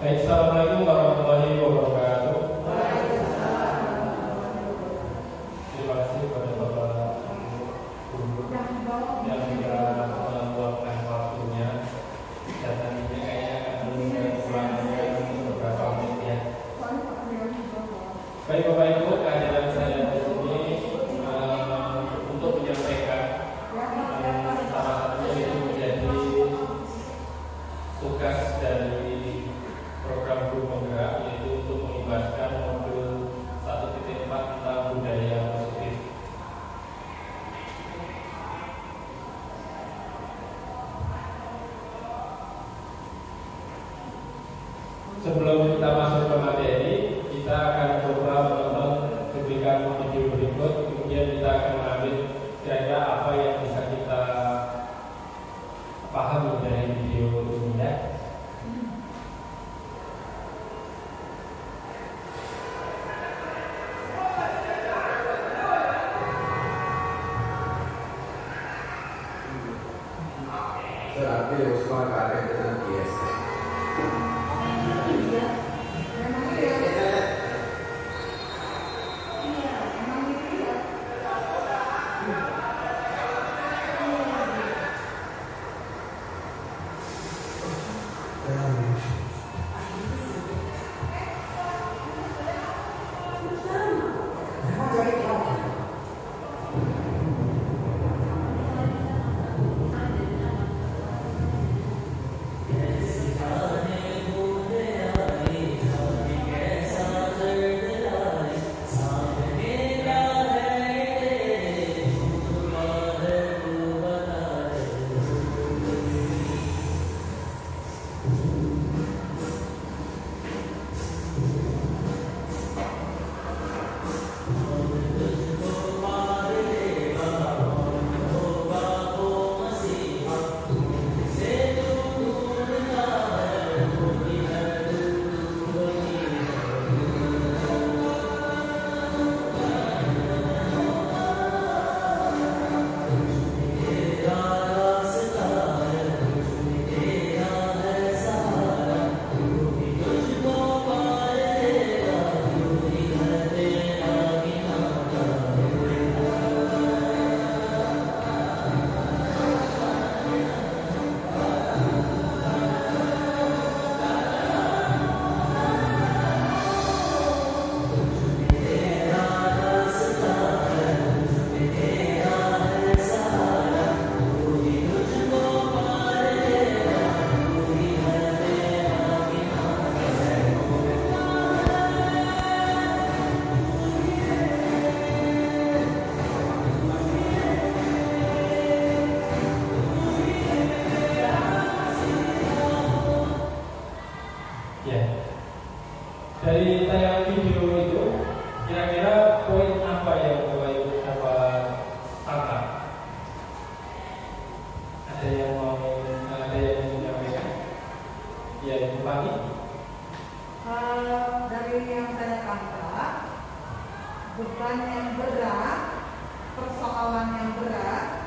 Baik, assalamualaikum warahmatullahi wabarakatuh. Terima kasih kepada Bapak Guru yang sudah meluangkan waktunya, dan nantinya kayaknya akan meluangkan beberapa menit ya. Baik Bapak Ibu, kehadiran saya di sini untuk menyampaikan salah satunya itu menjadi tugas dari program guru penggerak, yaitu untuk mengibarkan modul 1.4 tentang budaya positif. Sebelum kita masuk ke materi, kita akan coba menonton cuplikan video berikut, kemudian kita akan mengambil kira-kira apa yang bisa kita pahami dari video ini ya. Dari tayangan video itu, kira-kira poin apa yang Bapak Ibu dapat tangkap? Ada yang menyampaikan? Ya, Ibu Fani. Dari yang saya tangkap, beban yang berat, persoalan yang berat,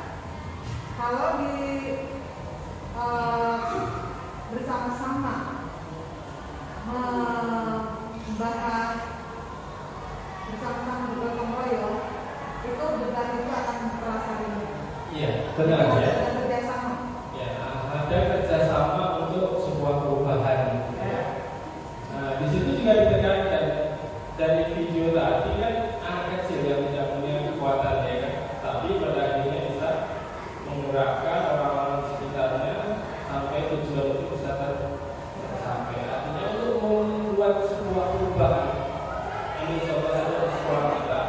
kalau bersama-sama membahas, bersama-sama bergotong royong, itu beban itu akan terasa ringan. Iya, benar ya. Ada kerjasama. Ya, ada kerjasama untuk sebuah perubahan. Ya. Nah, di situ juga ditekankan dari video tadi kan anak kecil yang tidak punya kekuatan ya kan, tapi pada akhirnya bisa menggerakkan orang-orang sekitarnya sampai tujuan itu bisa tercapai. Artinya untuk membuat sebuah perubahan ini contoh saja di sekolah kita,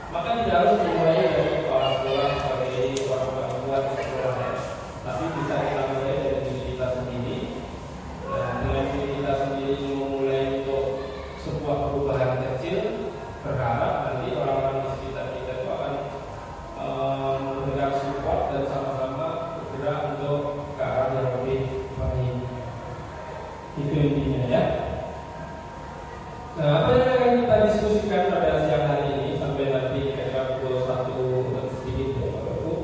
maka tidak harus dimulai dari kepala sekolah sebagai orang buat sekolahnya, tapi bisa kita mulai dari diri kita sendiri. Dan dengan diri kita sendiri memulai untuk sebuah perubahan kecil, berharap nanti orang-orang di sekitar kita itu akan memberikan support dan sama-sama bergerak untuk ke arah yang lebih baik. Itu intinya ya. Nah, apa yang akan kita diskusikan pada siang hari ini sampai nanti kira-kira pukul 1 dan sedikit ya Bapak Ibu.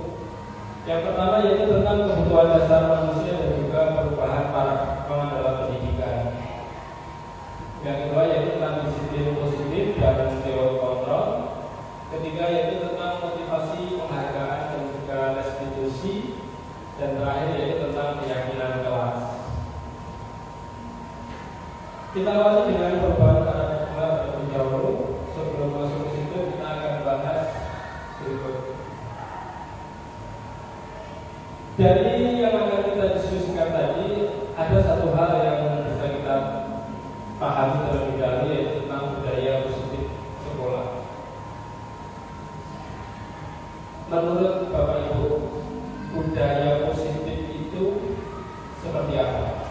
Yang pertama yaitu tentang kebutuhan dasar manusia dan juga perubahan paradigma dalam pendidikan. Ketiga yaitu tentang motivasi, penghargaan, dan juga restitusi. Dan terakhir yaitu tentang keyakinan kelas. Kita awali dengan perubahan karakter terlebih dahulu. Sebelum masuk ke situ kita akan bahas berikut. Dari yang akan kita diskusikan tadi, ada satu hal yang bisa kita pahami terlebih dahulu, yaitu tentang budaya positif sekolah. Menurut Bapak Ibu, budaya positif itu seperti apa?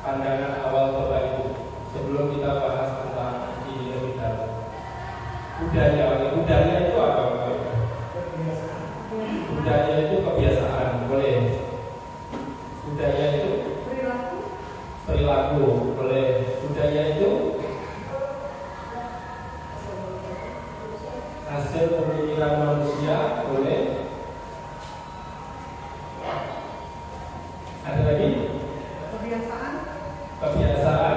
Pandangan awal Bapak Ibu sebelum kita bahas tentang ini lebih dalam. Budaya itu apa Bapak Ibu? Budaya itu kebiasaan, boleh. Budaya itu perilaku, boleh. Budaya itu hasil pemikiran manusia, boleh. Ada lagi? Kebiasaan,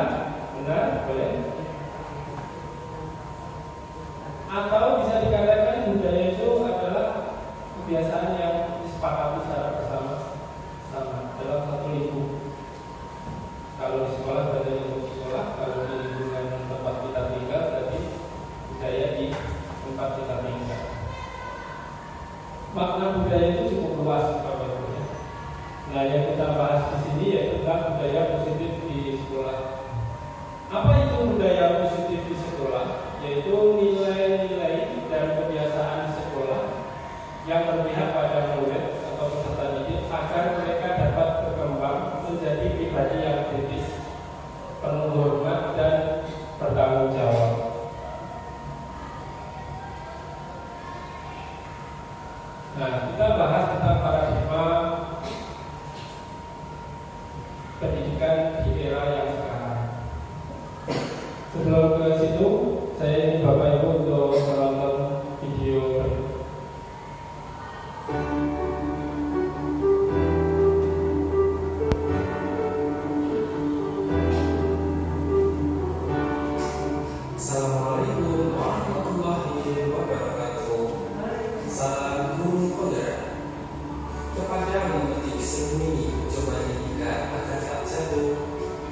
benar, boleh. Atau bisa dikatakan budaya itu adalah kebiasaan yang disepakati secara bersama dalam satu lingkup. Kalau di sekolah berada di lingkup sekolah, kalau di lingkungan tempat kita tinggal berarti budaya di tempat kita tinggal. Makna budaya itu cukup luas, Bapak Ibu. Nah, yang kita bahas di sini yaitu budaya positif di sekolah. Apa itu budaya positif di sekolah? Yaitu nilai-nilai dan kebiasaan sekolah yang berpihak pada murid atau peserta didik agar mereka dapat berkembang menjadi pribadi yang kritis, penuh hormat dan bertanggung jawab. Nah, kita bahas tentang paradigma pendidikan di era yang sekarang. Sebelum ke situ, saya ingin Bapak Ibu untuk menonton video berikut. Assalamualaikum warahmatullahi wabarakatuh. Salam guru penggerak. Kepada memetik seni coba didikan agar tak jatuh.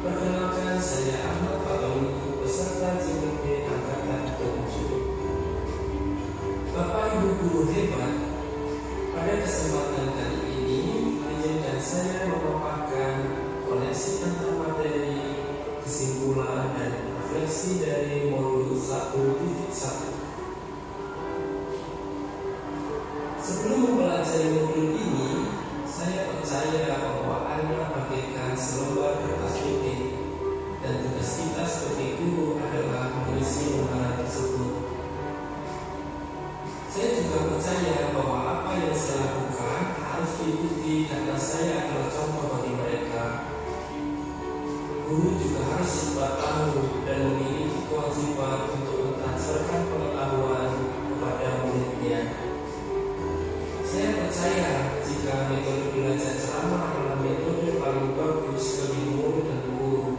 Perkenalkan, saya Ahmad Fatoni, peserta JPP Angkatan 7. Bapak Ibu guru hebat, pada kesempatan kali ini izinkan saya memaparkan koneksi tentang materi, kesimpulan dan refleksi dari modul 1.1. Sebelum mempelajari modul ini, saya percaya bahwa Anda bagaikan selembar kertas putih dan tugas kita sebagai guru adalah mengisi lembaran tersebut. Saya juga percaya bahwa apa yang saya lakukan harus diikuti karena saya adalah contoh bagi mereka. Guru juga harus cepat tahu dan memiliki kewajiban untuk mentransferkan pengetahuan kepada muridnya. Saya percaya jika metode belajar ceramah adalah metode paling bagus bagi murid dan guru.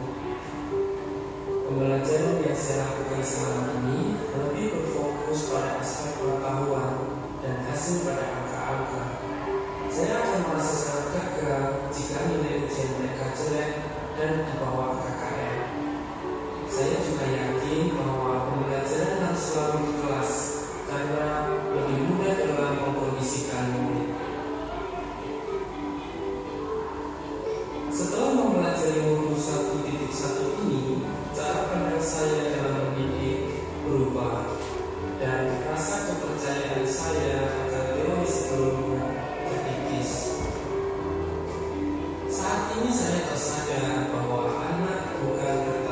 Pembelajaran yang saya lakukan selama ini lebih berfokus pada aspek pengetahuan dan hasil pada angka-angka. Saya akan merasa sangat gagal jika nilai ujian mereka jelek dan di bawah KKM. Saya juga yakin bahwa pembelajaran harus selalu di kelas karena lebih mudah dalam mengkondisikan murid. Setelah mempelajari modul 1.1 ini, cara pandang saya dalam mendidik berubah dan rasa kepercayaan saya akan teori sebelumnya terkikis. Saat ini saya tersadar bahwa anak bukan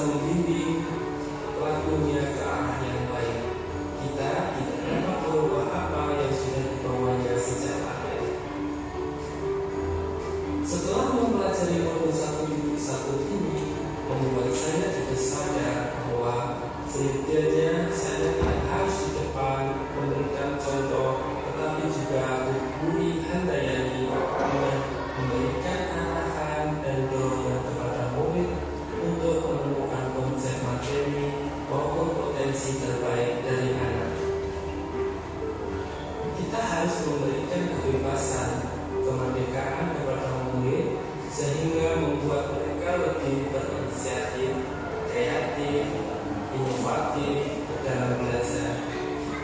membimbing pelakunya ke arah yang baik. Kita tidak dapat merubah apa yang sudah dibawanya sejak lahir. Setelah mempelajari modul 1.1 ini, membuat saya juga sadar bahwa setidaknya saya tidak harus di depan memberikan contoh, tetapi juga beri handayani dengan memberikan arahan dan dorongan kepada murid untuk menemukan konsep materi maupun potensi terbaik dari anak. Kita harus memberikan kebebasan, kemerdekaan kepada murid sehingga membuat mereka lebih berinisiatif, kreatif, inovatif dalam belajar,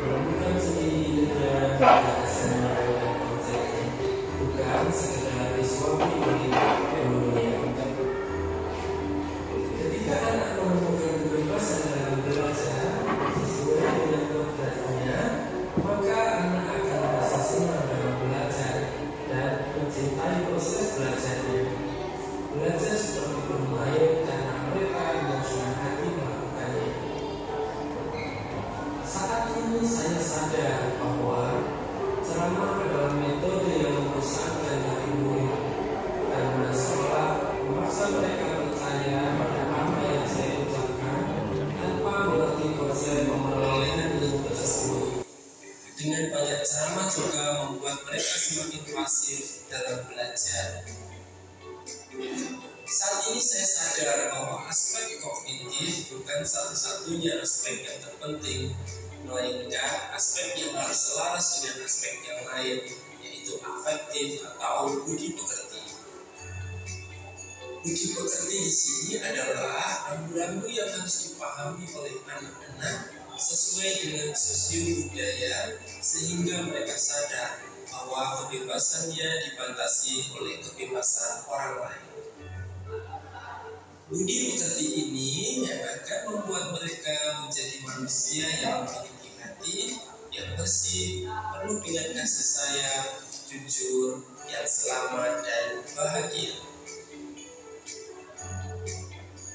menemukan sendiri hidupnya gagasannya dan konsepnya, bukan sekedar disuapi oleh dunia. Ketika anak menemukan kebebasan dalam belajar sesuai dengan kodratnya, maka anak akan merasa senang dalam belajar dan mencintai proses belajarnya. Belajar seperti bermain karena mereka dengan senang hati melakukannya. Saat ini saya sadar bahwa ceramah adalah metode yang membosankan hati murid karena seolah memaksa mereka percaya pada apa yang saya ucapkan tanpa mengerti konsep pemerolehan ilmu tersebut. Dengan banyak ceramah juga membuat mereka semakin pasif dalam belajar. Saat ini saya sadar bahwa aspek kognitif bukan satu-satunya aspek yang terpenting, melainkan aspek yang harus selaras dengan aspek yang lain, yaitu afektif atau budi pekerti. Budi pekerti di sini adalah rambu-rambu yang harus dipahami oleh anak-anak sesuai dengan sosio budaya sehingga mereka sadar bahwa kebebasannya dibatasi oleh kebebasan orang lain. Budi pekerti ini yang akan membuat mereka menjadi manusia yang memiliki hati yang bersih, penuh dengan kasih sayang, jujur, yang selamat dan bahagia.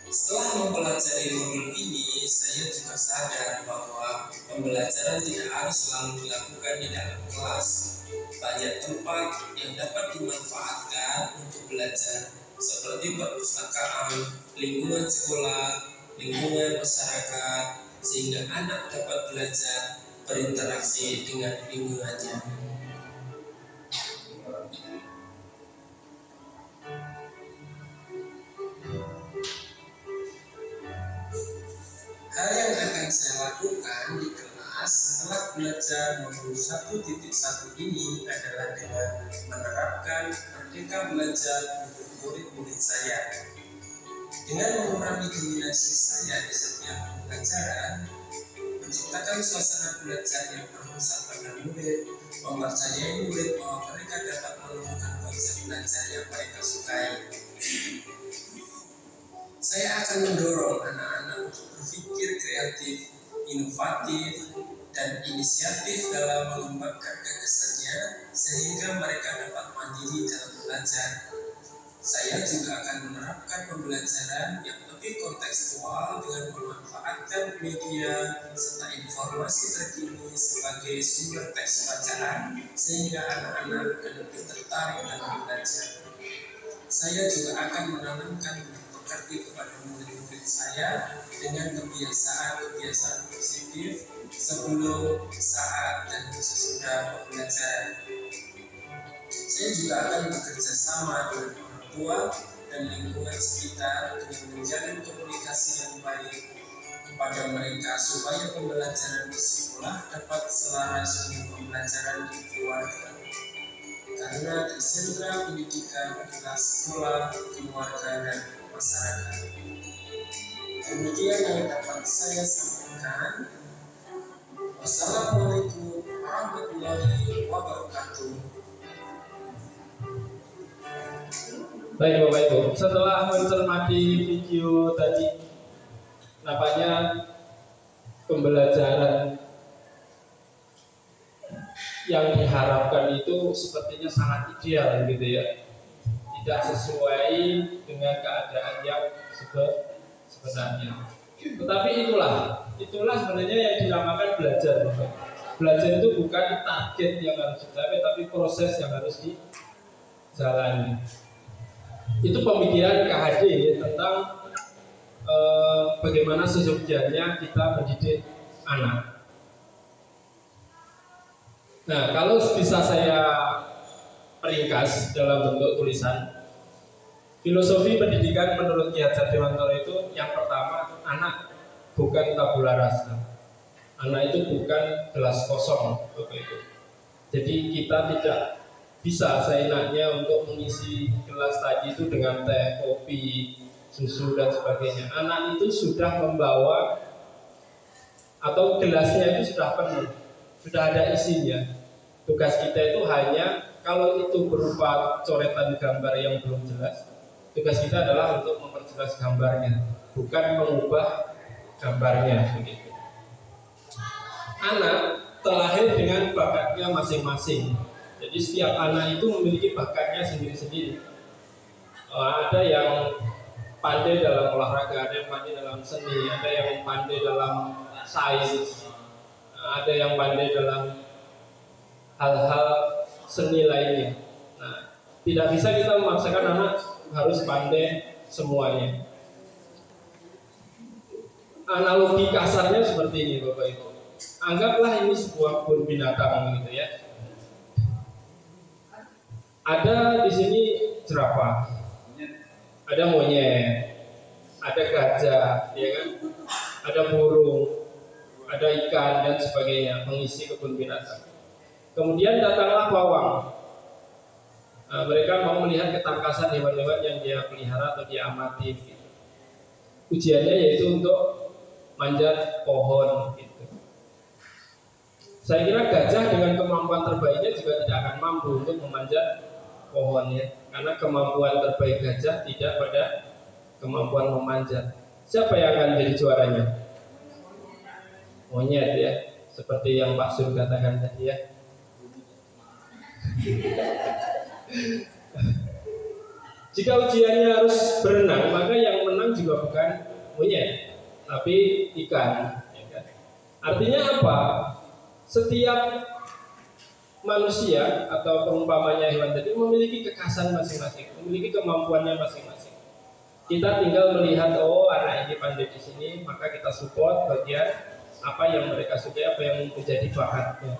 Setelah mempelajari modul ini, saya juga sadar bahwa pembelajaran tidak harus selalu dilakukan di dalam kelas. Banyak tempat yang dapat dimanfaatkan untuk belajar, seperti perpustakaan, lingkungan sekolah, lingkungan masyarakat, sehingga anak dapat belajar berinteraksi dengan lingkungannya. Hal yang akan saya lakukan di kelas setelah belajar modul 1.1 ini adalah dengan menerapkan merdeka belajar untuk murid-murid saya. Dengan mengurangi dominasi saya di setiap pembelajaran, menciptakan suasana belajar yang berpusat pada murid, mempercayai murid bahwa mereka dapat menemukan konsep belajar yang mereka sukai. Saya akan mendorong anak-anak untuk berpikir kreatif, inovatif, dan inisiatif dalam mengembangkan gagasannya sehingga mereka dapat mandiri dalam belajar. Saya juga akan menerapkan pembelajaran yang lebih kontekstual dengan memanfaatkan media serta informasi terkini sebagai sumber teks pelajaran sehingga anak-anak akan lebih tertarik dalam belajar. Saya juga akan menanamkan pekerti kepada murid-murid saya dengan kebiasaan-kebiasaan positif sebelum, saat, dan sesudah pembelajaran. Saya juga akan bekerja sama dengan orang tua dan lingkungan sekitar dengan menjalin komunikasi yang baik kepada mereka supaya pembelajaran di sekolah dapat selaras dengan pembelajaran di keluarga. Karena di sentra pendidikan adalah sekolah, keluarga, dan masyarakat. Demikian yang dapat saya sampaikan. Wassalamualaikum warahmatullahi wabarakatuh. Baik Bapak Ibu, setelah mencermati video tadi, nampaknya pembelajaran yang diharapkan itu sepertinya sangat ideal gitu ya, tidak sesuai dengan keadaan yang seperti sebenarnya. Tetapi itulah sebenarnya yang dinamakan belajar. Belajar itu bukan target yang harus dicapai, tapi proses yang harus dijalani. Itu pemikiran KHD ya, tentang bagaimana sesungguhnya kita mendidik anak. Nah, kalau bisa saya ringkas dalam bentuk tulisan, filosofi pendidikan menurut Ki Hajar Dewantara itu yang pertama, anak bukan tabula rasa. Anak itu bukan gelas kosong, Bapak Ibu. Jadi kita tidak bisa seenaknya untuk mengisi gelas tadi itu dengan teh, kopi, susu dan sebagainya. Anak itu sudah membawa atau gelasnya itu sudah penuh, sudah ada isinya. Tugas kita itu hanya kalau itu berupa coretan gambar yang belum jelas, tugas kita adalah untuk memperjelas gambarnya, bukan mengubah gambarnya begitu. Anak terlahir dengan bakatnya masing-masing. Jadi setiap anak itu memiliki bakatnya sendiri-sendiri. Ada yang pandai dalam olahraga, ada yang pandai dalam seni, ada yang pandai dalam sains, ada yang pandai dalam hal-hal seni lainnya. Nah, tidak bisa kita memaksakan anak harus pandai semuanya. Analogi kasarnya seperti ini, Bapak Ibu. Anggaplah ini sebuah kebun binatang gitu ya. Ada di sini jerapah, ada monyet, ada gajah, ya kan? Ada burung, ada ikan dan sebagainya mengisi kebun binatang. Kemudian datanglah pawang. Nah, mereka mau melihat ketangkasan hewan-hewan yang dia pelihara atau dia amati. Gitu. Ujiannya yaitu untuk manjat pohon. Gitu. Saya kira gajah dengan kemampuan terbaiknya juga tidak akan mampu untuk memanjat pohon ya, karena kemampuan terbaik gajah tidak pada kemampuan memanjat. Siapa yang akan jadi juaranya? Monyet ya, seperti yang Pak Sur katakan tadi ya. Jika ujiannya harus berenang, maka yang menang juga bukan monyet, tapi ikan. Artinya apa? Setiap manusia atau perumpamanya hewan tadi memiliki kekhasan masing-masing, memiliki kemampuannya masing-masing. Kita tinggal melihat, oh anak ini pandai di sini, maka kita support bagian apa yang mereka sukai, apa yang menjadi bakatnya.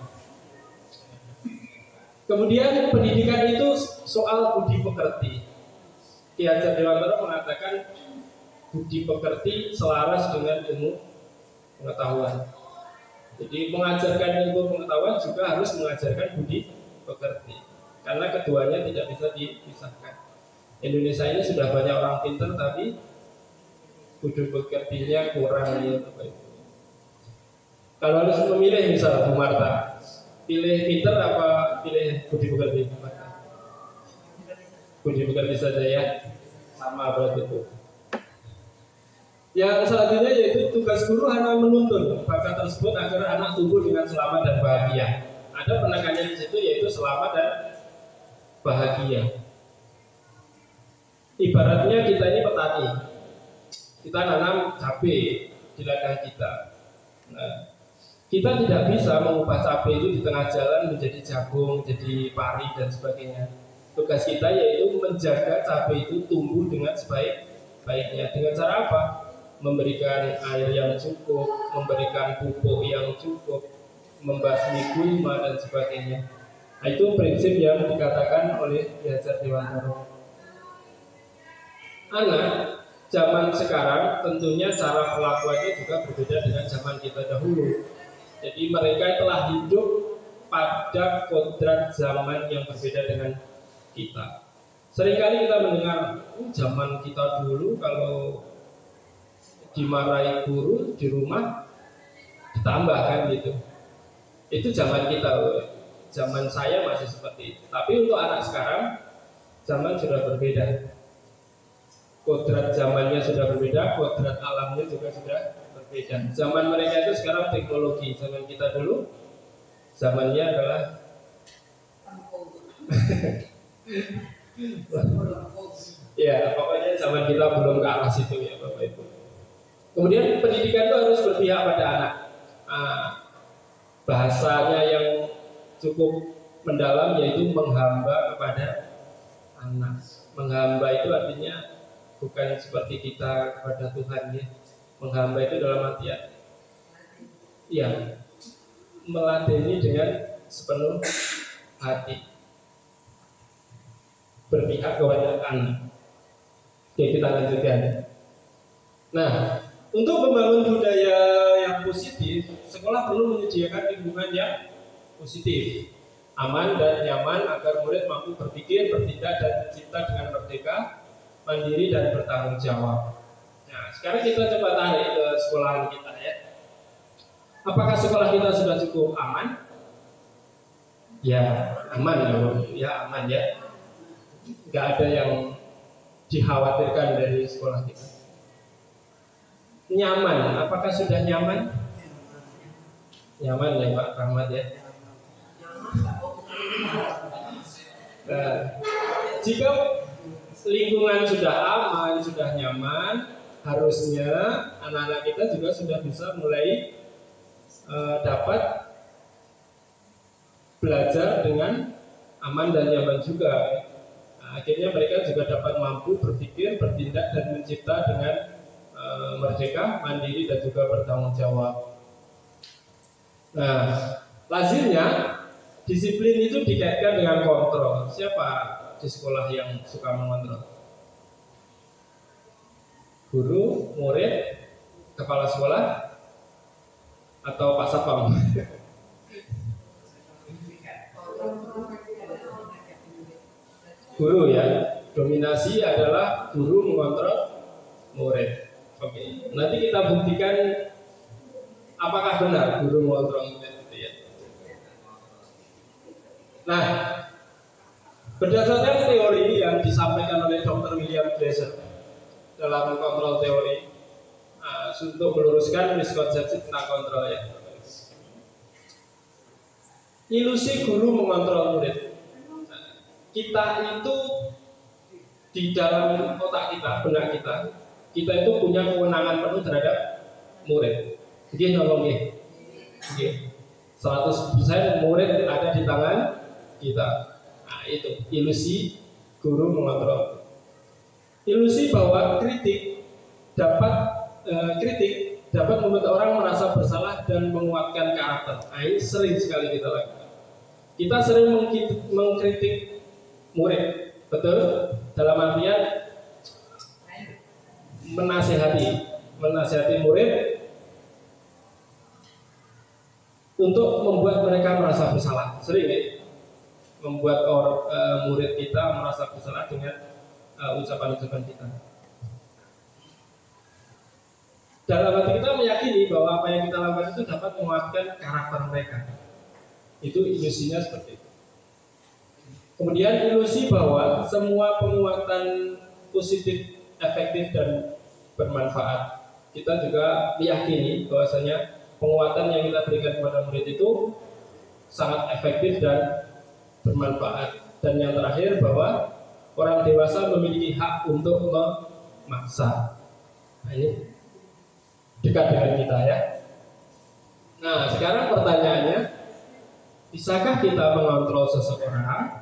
Kemudian pendidikan itu soal budi pekerti. Ki Hajar Dewantara mengatakan budi pekerti selaras dengan ilmu pengetahuan. Jadi mengajarkan ilmu pengetahuan juga harus mengajarkan budi pekerti, karena keduanya tidak bisa dipisahkan. Indonesia ini sudah banyak orang pintar tapi budi pekertinya kurang ya, Bapak Ibu. Kalau harus memilih, misal Bu Marta, pilih pintar apa pilih budi pekerti? Budi pekerti saja ya, sama berarti itu. Yang selanjutnya yaitu tugas guru hanya menuntun bakat tersebut agar anak tumbuh dengan selamat dan bahagia. Ada penekanannya di situ yaitu selamat dan bahagia. Ibaratnya kita ini petani, kita nanam cabai di ladang kita. Nah, kita tidak bisa mengubah cabai itu di tengah jalan menjadi jagung, menjadi pari dan sebagainya. Tugas kita yaitu menjaga cabai itu tumbuh dengan sebaik-baiknya. Dengan cara apa? Memberikan air yang cukup, memberikan pupuk yang cukup, membasmi gulma dan sebagainya. Nah, itu prinsip yang dikatakan oleh Ki Hajar Dewantara. Anak zaman sekarang tentunya cara pelakuannya juga berbeda dengan zaman kita dahulu. Jadi mereka telah hidup pada kodrat zaman yang berbeda dengan kita. Seringkali kita mendengar zaman kita dulu kalau dimarahi guru di rumah ditambahkan gitu. Itu zaman kita, zaman saya masih seperti itu. Tapi untuk anak sekarang zaman sudah berbeda. Kodrat zamannya sudah berbeda, kodrat alamnya juga sudah berbeda. Zaman mereka itu sekarang teknologi, zaman kita dulu zamannya adalah ya pokoknya zaman kita belum ke arah situ ya Bapak Ibu. Kemudian pendidikan itu harus berpihak pada anak. Bahasanya yang cukup mendalam yaitu menghamba kepada anak. Menghamba itu artinya bukan seperti kita kepada Tuhan ya. Menghamba itu dalam artian ya meladeni dengan sepenuh hati, berpihak kepada anak. Oke, kita lanjutkan. Nah, untuk membangun budaya yang positif, sekolah perlu menyediakan lingkungan yang positif, aman dan nyaman agar murid mampu berpikir, bertindak dan mencipta dengan merdeka, mandiri dan bertanggung jawab. Nah, sekarang kita coba tarik ke sekolahan kita ya. Apakah sekolah kita sudah cukup aman? Ya, aman ya, aman ya. Nggak ada yang dikhawatirkan dari sekolah kita. Nyaman, apakah sudah nyaman? Nyaman ya Pak Rahmat ya. Nah, jika lingkungan sudah aman, sudah nyaman, harusnya anak-anak kita juga sudah bisa mulai dapat belajar dengan aman dan nyaman juga. Nah, akhirnya mereka juga dapat mampu berpikir, bertindak dan mencipta dengan merdeka, mandiri dan juga bertanggung jawab. Nah, lazimnya disiplin itu dikaitkan dengan kontrol. Siapa di sekolah yang suka mengontrol? Guru, murid, kepala sekolah, atau Pak Satpam? Guru ya. Dominasi adalah guru mengontrol murid. Oke. Nanti kita buktikan apakah benar guru mengontrol murid itu ya. Nah, berdasarkan teori yang disampaikan oleh Dr. William Glasser dalam kontrol teori, untuk meluruskan miskonsepsi tentang kontrol ya. Ilusi guru mengontrol murid. Kita itu di dalam otak kita, benak kita itu punya kewenangan penuh terhadap murid. Jadi nolong ya. 100% murid ada di tangan kita. Nah, itu ilusi guru mengontrol. Ilusi bahwa kritik dapat membuat orang merasa bersalah dan menguatkan karakter. Nah, ini sering sekali kita lakukan. Kita sering mengkritik murid, betul? Dalam artian menasihati murid untuk membuat mereka merasa bersalah. Sering ya, membuat murid kita merasa bersalah dengan ucapan-ucapan kita. Dalam hati kita meyakini bahwa apa yang kita lakukan itu dapat menguatkan karakter mereka. Itu ilusinya seperti itu. Kemudian ilusi bahwa semua penguatan positif, efektif dan bermanfaat. Kita juga meyakini bahwasanya penguatan yang kita berikan kepada murid itu sangat efektif dan bermanfaat. Dan yang terakhir bahwa orang dewasa memiliki hak untuk memaksa. Nah, ini dekat dengan kita ya. Nah, sekarang pertanyaannya, bisakah kita mengontrol seseorang?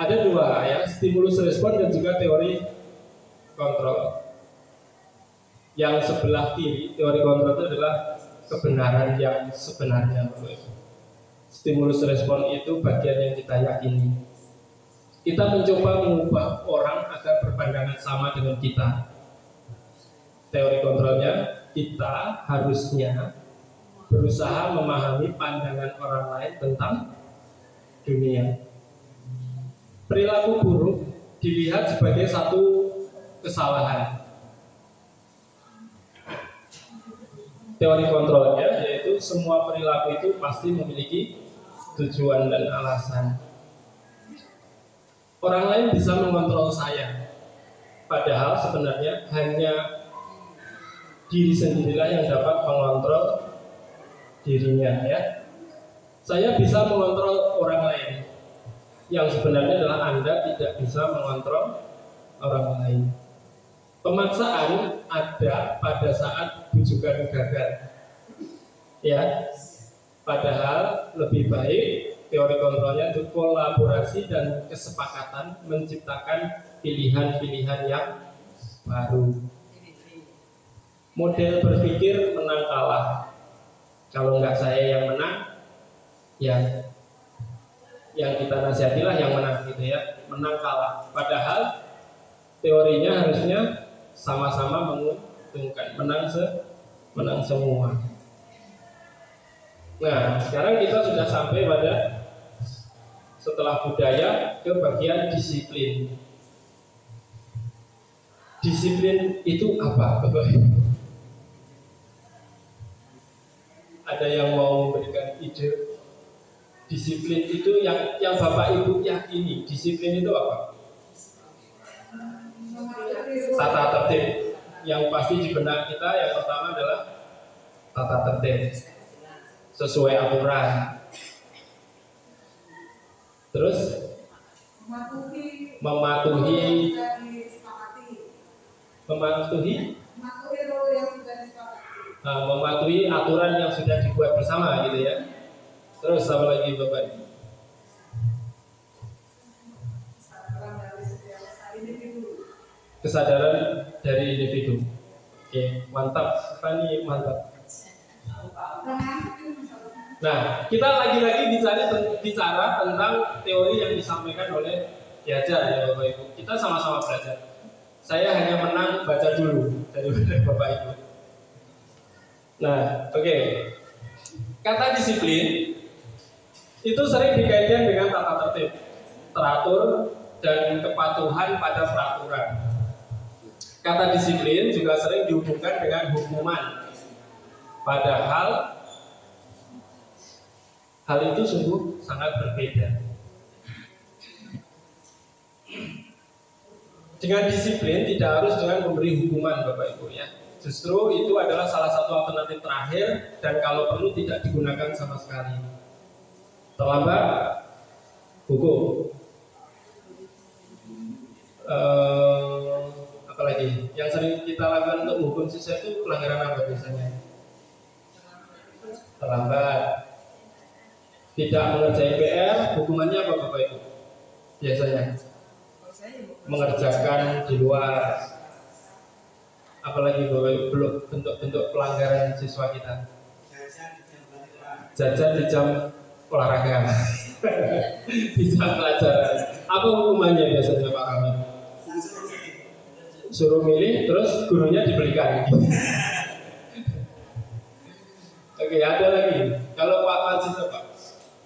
Ada dua ya, stimulus respon dan juga teori kontrol. Yang sebelah kiri, teori kontrol itu adalah kebenaran yang sebenarnya. Stimulus respon itu bagian yang kita yakini. Kita mencoba mengubah orang agar berpandangan sama dengan kita. Teori kontrolnya, kita harusnya berusaha memahami pandangan orang lain tentang dunia. Perilaku buruk dilihat sebagai satu kesalahan. Teori kontrolnya yaitu semua perilaku itu pasti memiliki tujuan dan alasan. Orang lain bisa mengontrol saya, padahal sebenarnya hanya diri sendirilah yang dapat mengontrol dirinya ya. Saya bisa mengontrol orang lain, yang sebenarnya adalah Anda tidak bisa mengontrol orang lain. Pemaksaan ada pada saat bujukan gagal. Ya, padahal lebih baik teori kontrolnya itu kolaborasi dan kesepakatan menciptakan pilihan-pilihan yang baru. Model berpikir menang kalah. Kalau nggak saya yang menang, ya yang kita nasihatilah yang menang gitu ya, menang kalah. Padahal teorinya harusnya sama-sama menguntungkan, menang semua. Nah, sekarang kita sudah sampai pada setelah budaya ke bagian disiplin. Disiplin itu apa, Bapak? Ada yang mau memberikan ide? Disiplin itu yang Bapak Ibu yakini. Disiplin itu apa? Tata tertib. Yang pasti di benak kita yang pertama adalah tata tertib, sesuai aturan. Terus mematuhi aturan yang sudah dibuat bersama gitu ya. Terus apa lagi Bapak Ibu? Kesadaran dari individu. Oke, mantap, Fani, mantap. Nah, kita lagi-lagi bicara tentang teori yang disampaikan oleh Diajar ya Bapak Ibu. Kita sama-sama belajar. Saya hanya menang baca dulu dari Bapak Ibu. Nah, oke. Kata disiplin itu sering dikaitkan dengan tata tertib, teratur, dan kepatuhan pada peraturan. Kata disiplin juga sering dihubungkan dengan hukuman. Padahal hal itu sungguh sangat berbeda. Dengan disiplin tidak harus dengan memberi hukuman Bapak Ibu ya. Justru itu adalah salah satu alternatif terakhir dan kalau perlu tidak digunakan sama sekali. Terlambat hukum. Apalagi yang sering kita lakukan untuk menghukum siswa itu pelanggaran apa biasanya? Terlambat, tidak mengerjakan PR, hukumannya apa Bapak Ibu? Biasanya mengerjakan di luar. Apalagi Bapak Ibu, belum bentuk-bentuk pelanggaran siswa kita. Jajan di jam olahraga, di jam pelajaran. Apa hukumannya biasanya Pak Kamil? Suruh milih, terus gurunya dibelikan. Oke, ada lagi. Kalau Pak Majid Pak,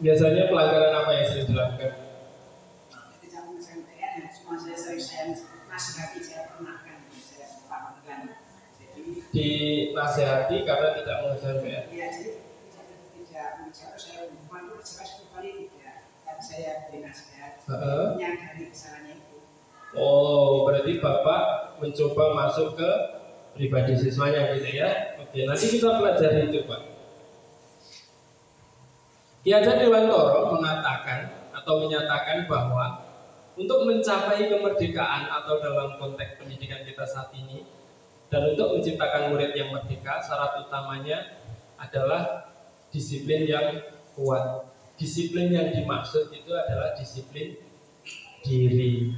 biasanya pelanggaran apa yang sering dilakukan? Ketika mengerjakan PR, semua saya nasihati, saya pernahkan, saya lakukan. Jadi dinasehati karena tidak mengerjakan PR. Iya, jadi tidak menjauh saya bukan jelas kembali tidak, dan saya beri nasihat, menyadari kesalahannya itu. Oh, berarti Bapak mencoba masuk ke pribadi siswanya gitu ya. Oke, nanti kita pelajari itu Pak. Ki Hajar Dewantoro mengatakan atau menyatakan bahwa untuk mencapai kemerdekaan atau dalam konteks pendidikan kita saat ini dan untuk menciptakan murid yang merdeka, syarat utamanya adalah disiplin yang kuat. Disiplin yang dimaksud itu adalah disiplin diri.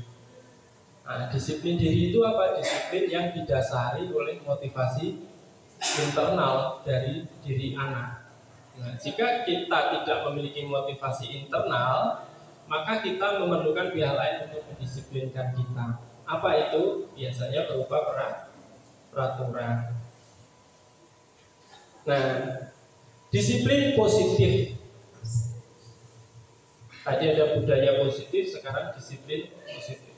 Nah, disiplin diri itu apa? Disiplin yang didasari oleh motivasi internal dari diri anak. Nah, jika kita tidak memiliki motivasi internal, maka kita memerlukan pihak lain untuk mendisiplinkan kita. Apa itu? Biasanya berupa peraturan. Nah, disiplin positif. Tadi ada budaya positif, sekarang disiplin positif.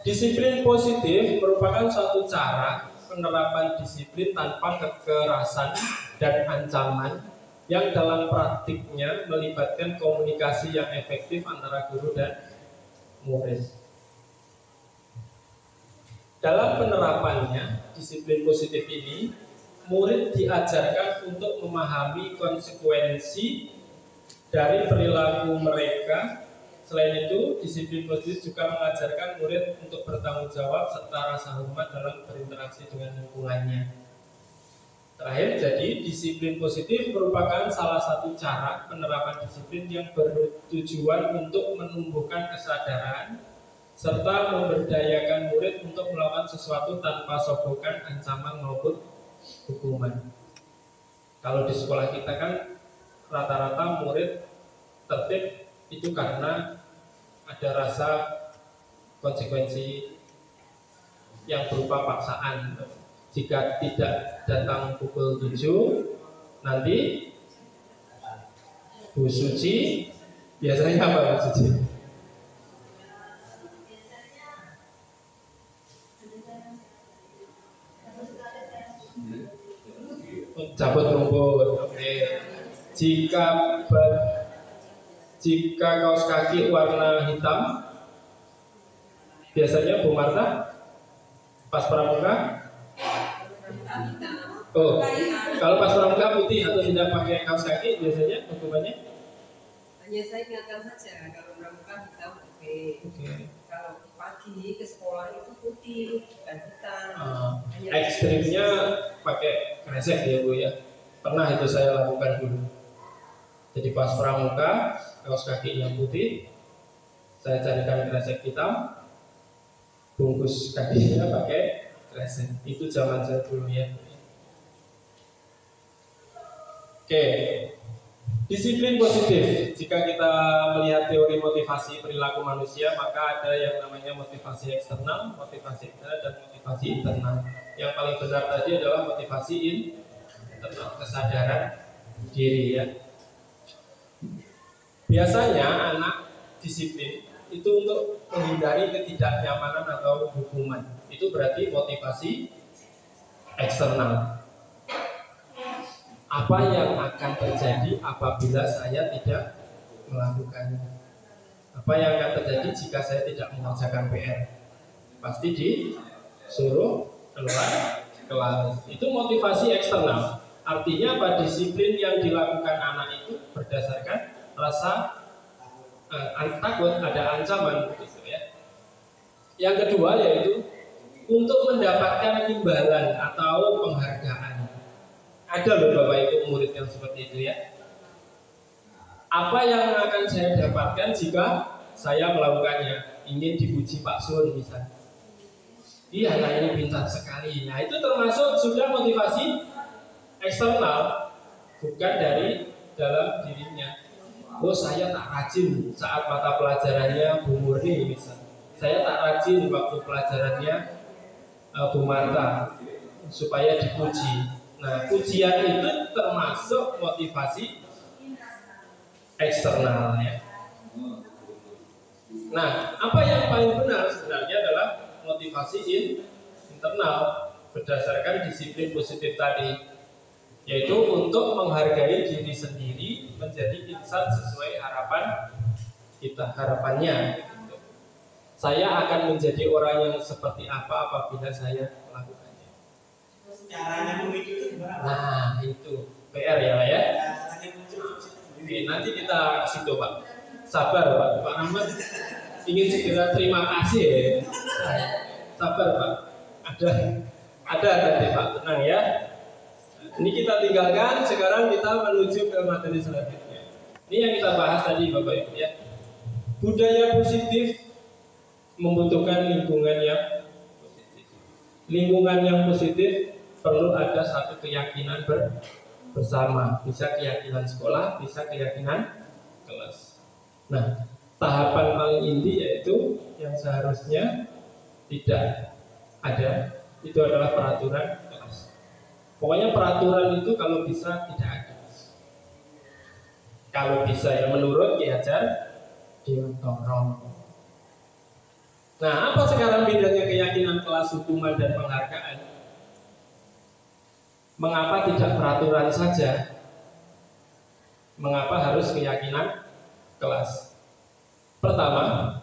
Disiplin positif merupakan suatu cara penerapan disiplin tanpa kekerasan dan ancaman yang dalam praktiknya melibatkan komunikasi yang efektif antara guru dan murid. Dalam penerapannya, disiplin positif ini, murid diajarkan untuk memahami konsekuensi dari perilaku mereka Selain itu, disiplin positif juga mengajarkan murid untuk bertanggung jawab serta rasa hormat dalam berinteraksi dengan lingkungannya. Terakhir, jadi disiplin positif merupakan salah satu cara penerapan disiplin yang bertujuan untuk menumbuhkan kesadaran serta memberdayakan murid untuk melakukan sesuatu tanpa sogokan, ancaman maupun hukuman. Kalau di sekolah kita kan rata-rata murid tertib itu karena ada rasa konsekuensi yang berupa paksaan. Jika tidak datang pukul 7, nanti Bu Suci biasanya apa Bu Suci? Cabut rumput. Oke. Jika kaos kaki warna hitam, biasanya Bu Marta pas pramuka. Oh, kalau pas pramuka putih atau tidak pakai kaos kaki, biasanya hukumannya? Hanya saya ingatkan saja kalau pramuka hitam oke. Kalau pagi ke sekolah itu putih dan hitam. Ekstrimnya pakai kresek ya Bu ya. Pernah itu saya lakukan dulu. Jadi pas pramuka, kaos kaki yang putih, saya carikan kresek hitam, bungkus kakinya pakai kresek. Itu zaman saya dulu ya. Oke, disiplin positif. Jika kita melihat teori motivasi perilaku manusia, maka ada yang namanya motivasi eksternal, motivasi internal, dan motivasi internal. Yang paling benar tadi adalah motivasi internal, kesadaran diri ya. Biasanya anak disiplin itu untuk menghindari ketidaknyamanan atau hukuman. Itu berarti motivasi eksternal. Apa yang akan terjadi apabila saya tidak melakukannya? Apa yang akan terjadi jika saya tidak mengerjakan PR? Pasti disuruh keluar kelas. Itu motivasi eksternal. Artinya apa? Disiplin yang dilakukan anak itu berdasarkan rasa takut, ada ancaman gitu ya. Yang kedua yaitu untuk mendapatkan imbalan atau penghargaan. Ada loh Bapak Ibu murid yang seperti itu ya. Apa yang akan saya dapatkan jika saya melakukannya? Ingin dipuji Pak Sun misalnya. Iya, anak ini pintar sekali. Nah itu termasuk sudah motivasi eksternal, bukan dari dalam dirinya. Oh saya tak rajin saat mata pelajarannya Bu Murni misalnya. Saya tak rajin waktu pelajarannya Bu Marta supaya dipuji. Nah pujian itu termasuk motivasi eksternal ya. Nah apa yang paling benar sebenarnya adalah motivasi internal berdasarkan disiplin positif tadi, yaitu untuk menghargai diri sendiri, menjadi insan sesuai harapan kita, harapannya gitu. Saya akan menjadi orang yang seperti apa apabila saya melakukannya. Caranya memicu itu gimana? Nah itu PR ya Pak ya. Oke, nanti kita ke situ Pak. Sabar Pak Rahmat ingin segera terima kasih ya. Sabar Pak. Ada nanti Pak, tenang ya. Ini kita tinggalkan, sekarang kita menuju ke materi selanjutnya. Ini yang kita bahas tadi Bapak Ibu ya. Budaya positif membutuhkan lingkungan yang positif. Lingkungan yang positif perlu ada satu keyakinan bersama. Bisa keyakinan sekolah, bisa keyakinan kelas. Nah, tahapan paling inti yaitu yang seharusnya tidak ada, itu adalah peraturan kelas. Pokoknya peraturan itu kalau bisa tidak ada. Kalau bisa ya menurut Ki Hajar Dewantara. Nah, apa sekarang bedanya keyakinan kelas, hukuman dan penghargaan? Mengapa tidak peraturan saja? Mengapa harus keyakinan kelas? Pertama,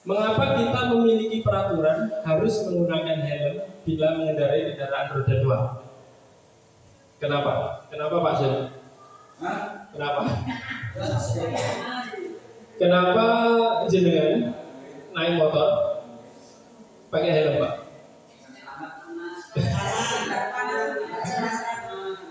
mengapa kita memiliki peraturan harus menggunakan helm bila mengendarai kendaraan roda 2? Kenapa? Kenapa Pak Sun? Kenapa? Kenapa jenengan naik motor pakai helm, Pak?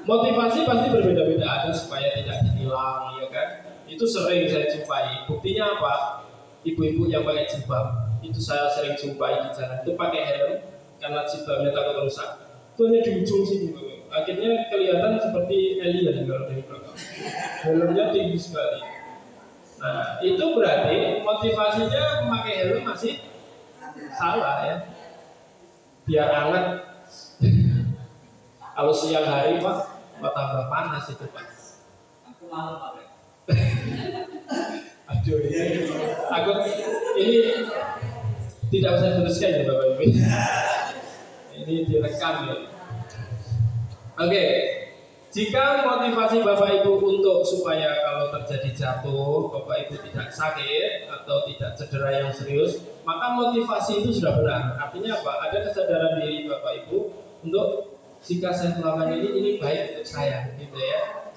Motivasi pasti berbeda-beda, ada supaya tidak ditilang, ya kan? Itu sering saya jumpai. Buktinya apa? Ibu-ibu yang pakai jilbab itu saya sering jumpai di jalan itu pakai helm karena jilbabnya takut rusak. Itu hanya di ujung sini, akhirnya kelihatan seperti alien kalau dari belakang. Helmnya tinggi sekali. Nah, itu berarti motivasinya memakai helm masih salah ya. Biar hangat. Kalau siang hari Pak, tambah panas itu Pak. Aku malu Pak. Aduh, ini tidak usah teruskan ya Bapak Ibu. Ini direkam ya. Oke. Jika motivasi Bapak Ibu untuk supaya kalau terjadi jatuh Bapak Ibu tidak sakit atau tidak cedera yang serius, maka motivasi itu sudah benar. Artinya apa? Ada kesadaran diri Bapak Ibu untuk jika saya melakukan ini baik untuk saya, gitu ya.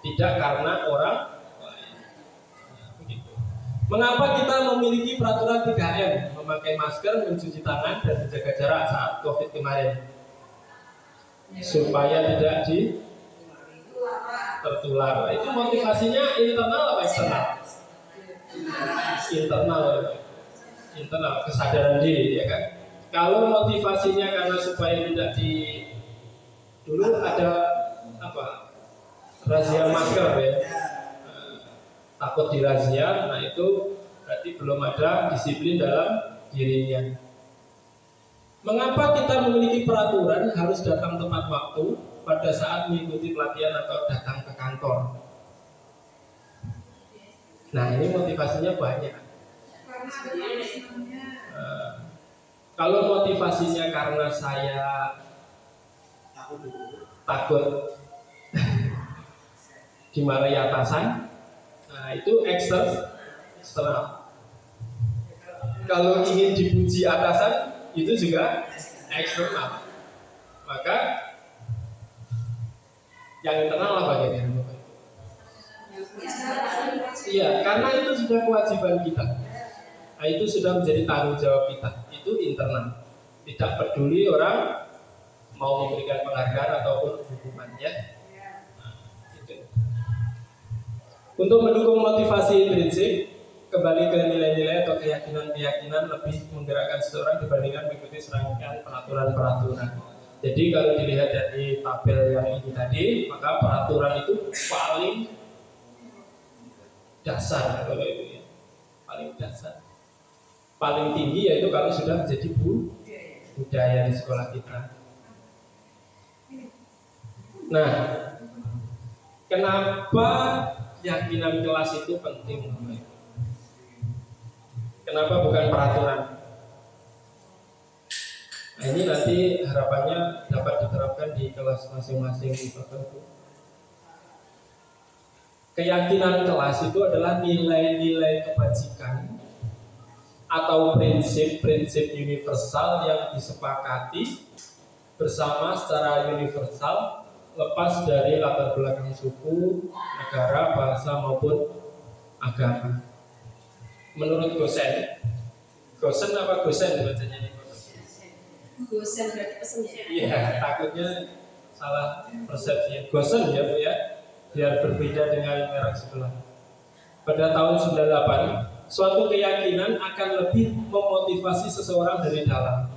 Tidak karena orang lain. Begitu. Mengapa kita memiliki peraturan 3M, memakai masker, mencuci tangan, dan menjaga jarak saat COVID kemarin? Supaya tidak tertular. Itu motivasinya internal apa eksternal? Internal, kesadaran diri, ya kan? Kalau motivasinya karena supaya tidak dulu ada apa? Razia masker ya. Takut dirazia, nah itu berarti belum ada disiplin dalam dirinya. Mengapa kita memiliki peraturan harus datang tepat waktu pada saat mengikuti pelatihan atau datang ke kantor? Nah, ini motivasinya banyak. Kalau motivasinya karena saya takut dimarahi atasan, nah itu eksternal. Kalau ingin dipuji atasan, itu juga eksternal. Maka yang internal apa kira-kira? Iya, karena itu sudah kewajiban kita. Nah, itu sudah menjadi tanggung jawab kita. Itu internal. Tidak peduli orang mau memberikan penghargaan ataupun hukumannya. Nah, itu. Untuk mendukung motivasi intrinsik, kembali ke nilai-nilai atau keyakinan-keyakinan lebih menggerakkan seseorang dibandingkan mengikuti serangkaian peraturan-peraturan. Jadi kalau dilihat dari tabel yang ini tadi, maka peraturan itu paling dasar kalau itu ya, paling dasar, paling tinggi yaitu kalau sudah menjadi budaya di sekolah kita. Nah, kenapa keyakinan kelas itu penting? Kenapa bukan peraturan? Nah, ini nanti harapannya dapat diterapkan di kelas masing-masing di Bapak. Keyakinan kelas itu adalah nilai-nilai kebajikan atau prinsip-prinsip universal yang disepakati bersama secara universal, lepas dari latar belakang suku, negara, bahasa maupun agama. Menurut Gosen apa Gosen bacanya ini? Gosen berarti pesennya. Iya, takutnya salah persepsi. Gosen ya Bu ya, biar berbeda dengan merek sebelah. Pada tahun 98, suatu keyakinan akan lebih memotivasi seseorang dari dalam.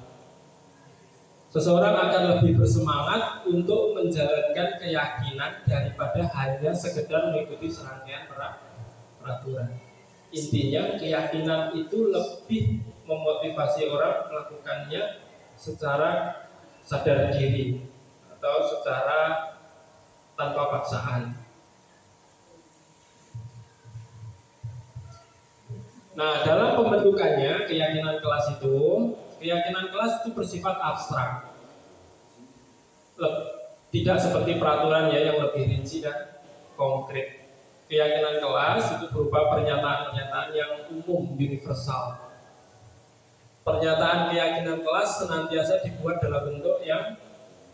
Seseorang akan lebih bersemangat untuk menjalankan keyakinan daripada hanya sekedar mengikuti serangkaian peraturan. Intinya keyakinan itu lebih memotivasi orang melakukannya secara sadar diri atau secara tanpa paksaan. Nah, dalam pembentukannya keyakinan kelas itu bersifat abstrak. Tidak seperti peraturan ya yang lebih rinci dan konkret. Keyakinan kelas itu berupa pernyataan-pernyataan yang umum, universal. Pernyataan keyakinan kelas senantiasa dibuat dalam bentuk yang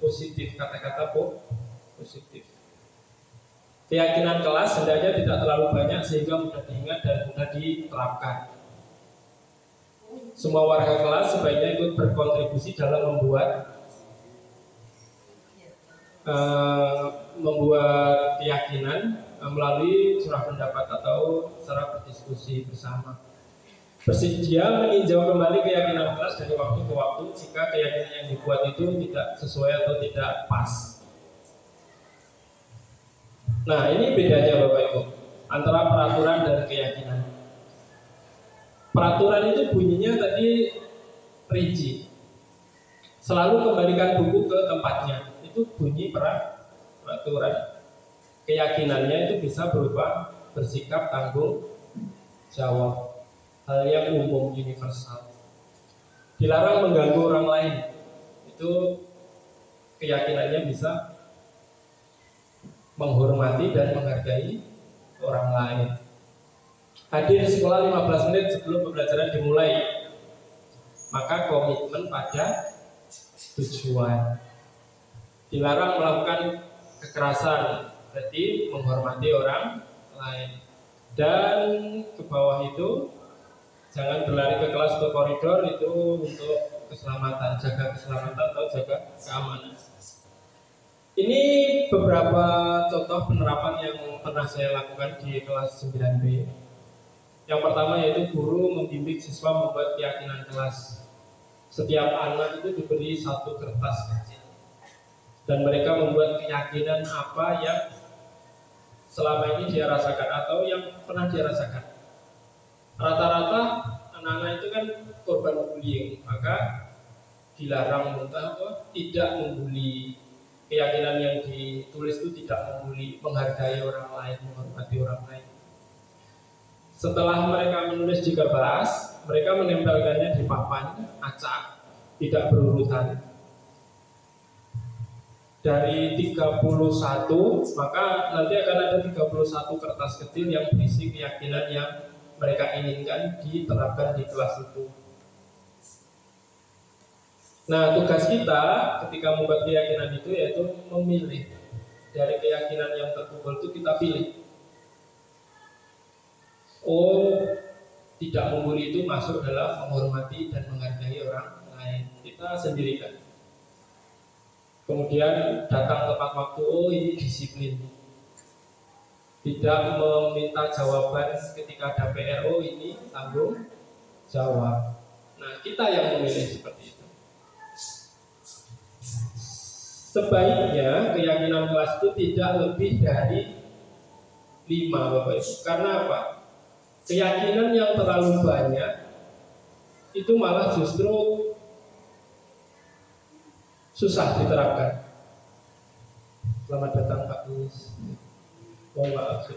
positif, kata-kata positif. Keyakinan kelas hendaknya tidak terlalu banyak sehingga mudah diingat dan mudah diterapkan. Semua warga kelas sebaiknya ikut berkontribusi dalam membuat keyakinan melalui surah pendapat atau secara berdiskusi bersama. Bersedia meninjau kembali keyakinan kelas dari waktu ke waktu jika keyakinan yang dibuat itu tidak sesuai atau tidak pas. Nah, ini bedanya Bapak Ibu antara peraturan dan keyakinan. Peraturan itu bunyinya tadi rinci. Selalu kembalikan buku ke tempatnya. Itu bunyi peraturan. Keyakinannya itu bisa berupa bersikap tanggung jawab, hal yang umum universal. Dilarang mengganggu orang lain. Itu keyakinannya bisa menghormati dan menghargai orang lain. Hadir di sekolah 15 menit sebelum pembelajaran dimulai. Maka komitmen pada tujuan. Dilarang melakukan kekerasan, berarti menghormati orang lain. Dan ke bawah itu jangan berlari ke kelas atau koridor, itu untuk keselamatan, jaga keselamatan atau jaga keamanan. Ini beberapa contoh penerapan yang pernah saya lakukan di kelas 9B. Yang pertama yaitu guru membimbing siswa membuat keyakinan kelas. Setiap anak itu diberi satu kertas kecil dan mereka membuat keyakinan apa yang selama ini dia rasakan atau yang pernah dia rasakan. Rata-rata anak-anak itu kan korban bullying, maka dilarang untuk tidak membuli. Keyakinan yang ditulis itu tidak membuli, menghargai orang lain, menghormati orang lain. Setelah mereka menulis di kertas, mereka menempelkannya di papan acak, tidak berurutan. Dari 31, maka nanti akan ada 31 kertas kecil yang berisi keyakinan yang mereka inginkan diterapkan di kelas itu. Nah, tugas kita ketika membuat keyakinan itu yaitu memilih. Dari keyakinan yang terkumpul itu kita pilih. Oh, tidak membuli itu masuk dalam menghormati dan menghargai orang lain. Kita sendirikan. Kemudian datang tepat waktu, oh ini disiplin. Tidak meminta jawaban ketika ada PR, oh ini tanggung jawab. Nah, kita yang memilih seperti itu. Sebaiknya keyakinan kelas itu tidak lebih dari 5 Bapak Ibu. Karena apa? Keyakinan yang terlalu banyak itu malah justru susah diterapkan. Selamat datang Pak Nis. Mohon maaf.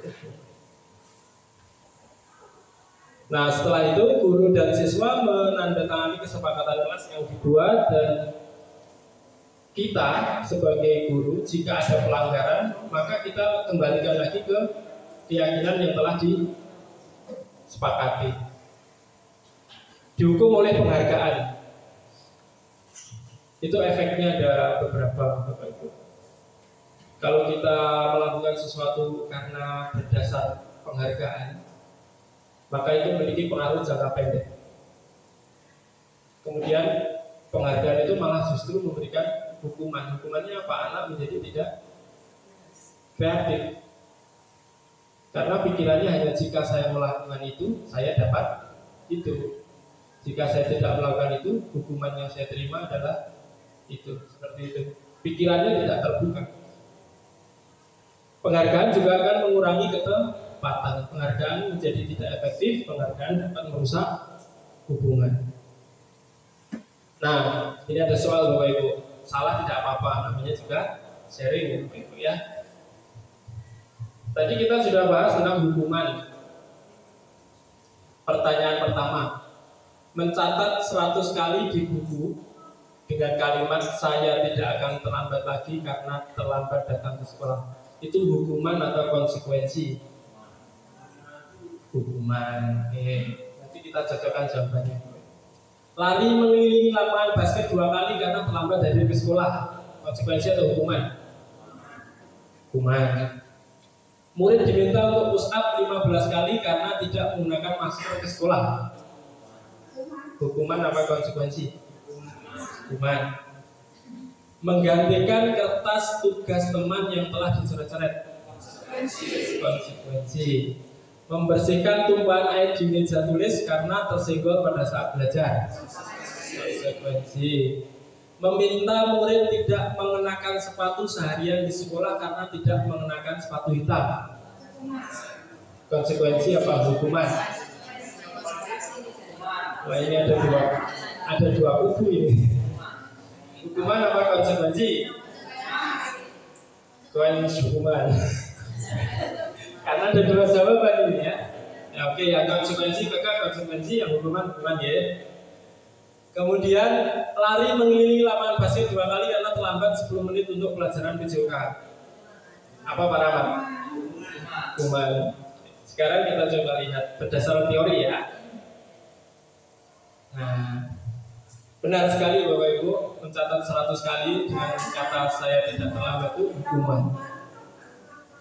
Nah, setelah itu guru dan siswa menandatangani kesepakatan kelas yang dibuat, dan kita sebagai guru jika ada pelanggaran maka kita kembalikan lagi ke keyakinan yang telah disepakati. Dihukum oleh penghargaan. Itu efeknya ada beberapa Bapak Ibu. Kalau kita melakukan sesuatu karena berdasar penghargaan, maka itu memiliki pengaruh jangka pendek. Kemudian penghargaan itu malah justru memberikan hukuman. Hukumannya apa? Anak menjadi tidak kreatif. Karena pikirannya hanya jika saya melakukan itu, saya dapat itu. Jika saya tidak melakukan itu, hukuman yang saya terima adalah itu. Seperti itu. Pikirannya tidak terbuka. Penghargaan juga akan mengurangi ketepatan. Penghargaan menjadi tidak efektif. Penghargaan dapat merusak hubungan. Nah, ini ada soal Bapak Ibu. Salah tidak apa-apa, namanya juga sharing Bapak Ibu ya. Tadi kita sudah bahas tentang hukuman. Pertanyaan pertama, mencatat 100 kali di buku dengan kalimat saya tidak akan terlambat lagi karena terlambat datang ke sekolah. Itu hukuman atau konsekuensi? Hukuman. Oke, nanti kita cocokkan jawabannya. Lari mengelilingi lapangan basket 2 kali karena terlambat dari ke sekolah. Konsekuensi atau hukuman? Hukuman. Murid diminta untuk push up 15 kali karena tidak menggunakan masker ke sekolah. Hukuman apa konsekuensi? Hukuman. Menggantikan kertas tugas teman yang telah dicoret-coret. Konsekuensi. Membersihkan tumpahan air di meja tulis karena tersenggol pada saat belajar. Konsekuensi. Meminta murid tidak mengenakan sepatu seharian di sekolah karena tidak mengenakan sepatu hitam. Konsekuensi apa? Hukuman. Wah, ini ada dua kubu ini. Hukuman apa konsekuensi? Hukuman. Karena ada dua jawaban ini ya. Oke, yang konsekuensi konsekuensi, yang hukuman ya. Kemudian lari mengelilingi lapangan basket 2 kali karena terlambat 10 menit untuk pelajaran PJOK. Apa Pak Rahmat? Hukuman. Sekarang kita coba lihat berdasarkan teori ya. Nah, benar sekali Bapak Ibu, mencatat 100 kali dengan kata saya tidak terlambat itu hukuman.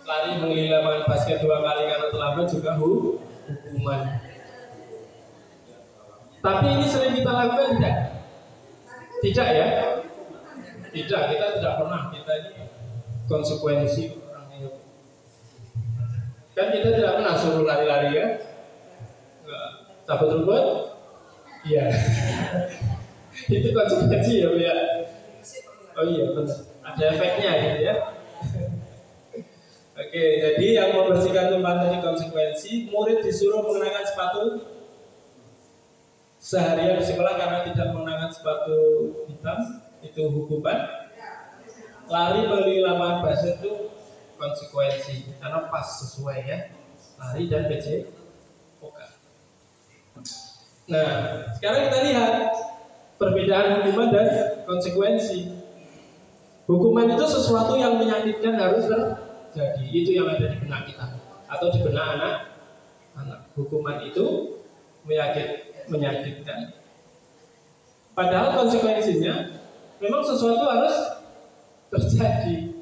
Lari mengelilingi lapangan basket 2 kali karena terlambat juga hukuman. Tapi ini sering kita lakukan tidak? Tidak ya? Tidak, kita tidak pernah. Kita ini konsekuensi orangnya. Kan kita tidak pernah suruh lari-lari ya? Cabut rumput? Iya. Itu konsekuensi ya, Bu ya? Oh iya, benar. Ada efeknya gitu ya. Oke, jadi yang membersihkan tumpahan tadi konsekuensi. Murid disuruh mengenakan sepatu seharian di sekolah karena tidak mengenakan sepatu hitam, itu hukuman. Lari mengelilingi lapangan basket itu konsekuensi karena pas sesuai ya, lari dan PJOK. Nah, sekarang kita lihat perbedaan hukuman dan konsekuensi. Hukuman itu sesuatu yang menyakitkan harus terjadi, itu yang ada di benak kita atau di benak anak. Hukuman itu menyakitkan. Padahal konsekuensinya memang sesuatu harus terjadi.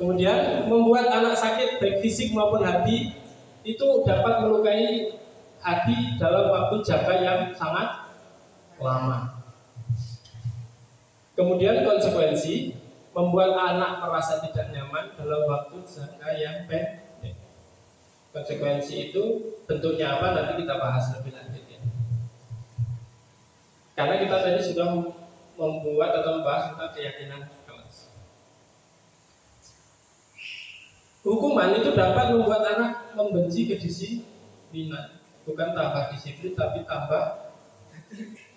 Kemudian membuat anak sakit baik fisik maupun hati itu dapat melukai hati dalam waktu jangka yang sangat lama. Kemudian konsekuensi membuat anak merasa tidak nyaman dalam waktu jangka yang pendek. Konsekuensi itu bentuknya apa nanti kita bahas lebih lanjut ya. Karena kita tadi sudah membuat atau membahas tentang keyakinan kelas. Hukuman itu dapat membuat anak membenci kedisiplinan, bukan tambah disiplin tapi tambah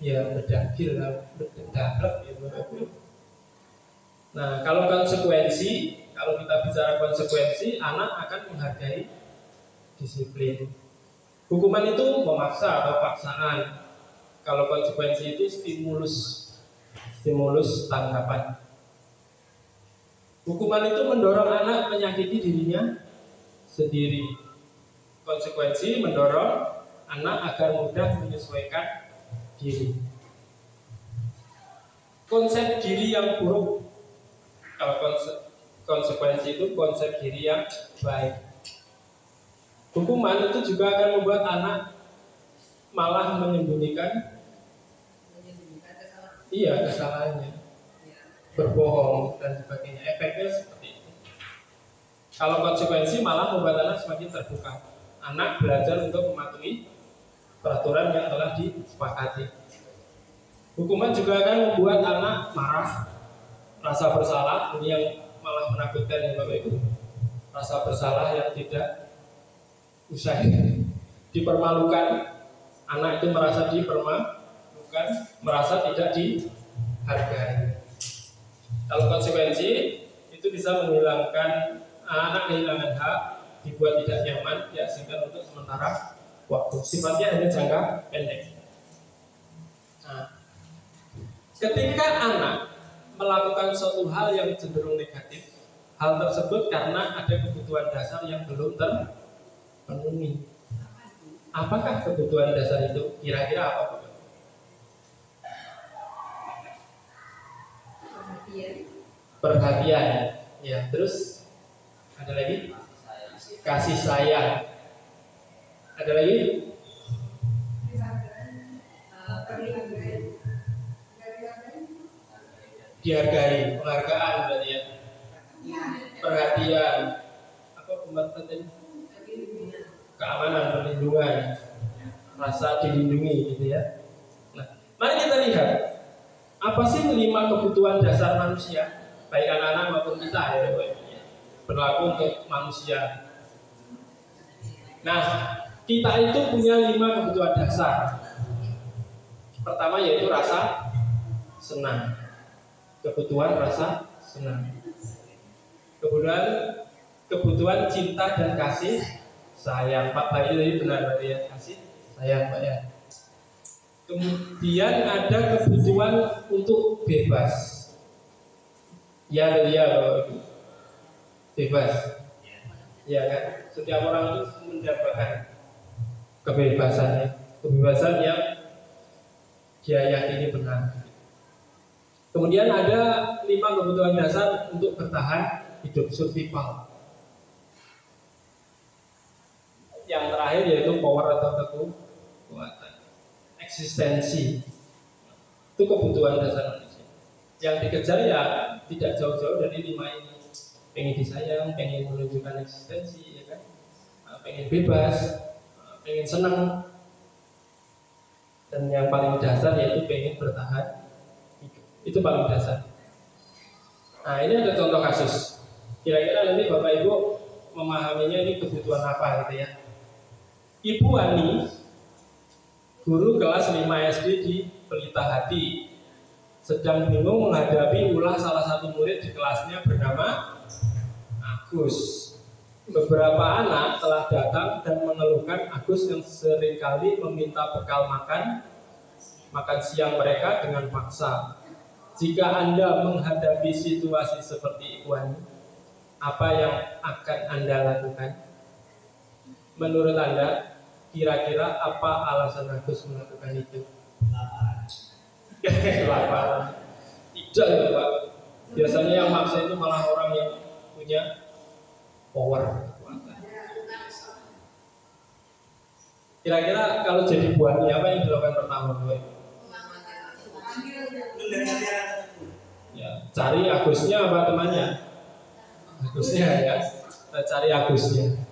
ya berdagil, berdablek ya. Nah, kalau konsekuensi, kalau kita bicara konsekuensi, anak akan menghargai disiplin. Hukuman itu memaksa atau paksaan. Kalau konsekuensi itu stimulus tanggapan. Hukuman itu mendorong anak menyakiti dirinya sendiri. Konsekuensi mendorong anak agar mudah menyesuaikan diri. Konsep diri yang buruk. Kalau konsekuensi itu konsep diri yang baik. Hukuman itu juga akan membuat anak malah menyembunyikan kesalahannya, berbohong dan sebagainya. Efeknya seperti itu. Kalau konsekuensi malah membuat anak semakin terbuka. Anak belajar untuk mematuhi peraturan yang telah disepakati. Hukuman juga akan membuat anak marah, rasa bersalah. Ini yang malah menakutkan ya Bapak Ibu. Rasa bersalah yang tidak usai dipermalukan. Anak itu merasa dipermalukan, merasa tidak dihargai. Kalau konsekuensi itu bisa menghilangkan anak kehilangan hak, dibuat tidak nyaman, diasingkan untuk sementara waktu. Sifatnya hanya jangka pendek. Nah, ketika anak melakukan suatu hal yang cenderung negatif, hal tersebut karena ada kebutuhan dasar yang belum terpenuhi. Apakah kebutuhan dasar itu? Kira-kira apa? Perhatian. Ya, terus Ada lagi? Kasih sayang. Ada lagi? Dihargai, penghargaan berarti ya. Perhatian. Apa pembahasan tadi? Keamanan, perlindungan, rasa dilindungi gitu ya. Nah, mari kita lihat apa sih 5 kebutuhan dasar manusia, baik anak-anak maupun kita ya, berlaku untuk manusia. Nah, kita itu punya 5 kebutuhan dasar. Pertama yaitu rasa senang. Kebutuhan rasa senang. Kebutuhan cinta dan kasih sayang. Pak Bayu tadi benar berarti ya, kasih sayang Pak ya. Kemudian ada kebutuhan untuk bebas. Ya, bebas. Ya kan? Setiap orang itu mendapatkan kebebasannya, kebebasan yang dia yakini benar. Kemudian ada 5 kebutuhan dasar untuk bertahan hidup, survival. Yang terakhir yaitu power atau kekuatan, eksistensi. Itu kebutuhan dasar manusia. Yang dikejar ya tidak jauh-jauh dari 5 ini. Pengen disayang, pengen menunjukkan eksistensi, ya kan? Pengen bebas, pengen senang, dan yang paling dasar yaitu pengen bertahan hidup. Itu paling dasar. Nah, ini ada contoh kasus. Kira-kira nanti Bapak Ibu memahaminya ini kebutuhan apa gitu ya. Ibu Ani, guru kelas 5 SD di Pelita Hati, sedang bingung menghadapi ulah salah satu murid di kelasnya bernama Agus. Beberapa anak telah datang dan mengeluhkan Agus yang seringkali meminta bekal makan siang mereka dengan paksa. Jika Anda menghadapi situasi seperti Ibu Ani, apa yang akan Anda lakukan? Menurut Anda, kira-kira apa alasan Agus melakukan itu? Kelaparan. Tidak ya Pak. Biasanya yang maksa itu malah orang yang punya power. Kira-kira kalau jadi Bu Ani, apa yang dilakukan pertama? Ya, cari Agusnya apa temannya? Agusnya ya. Kita cari Agusnya.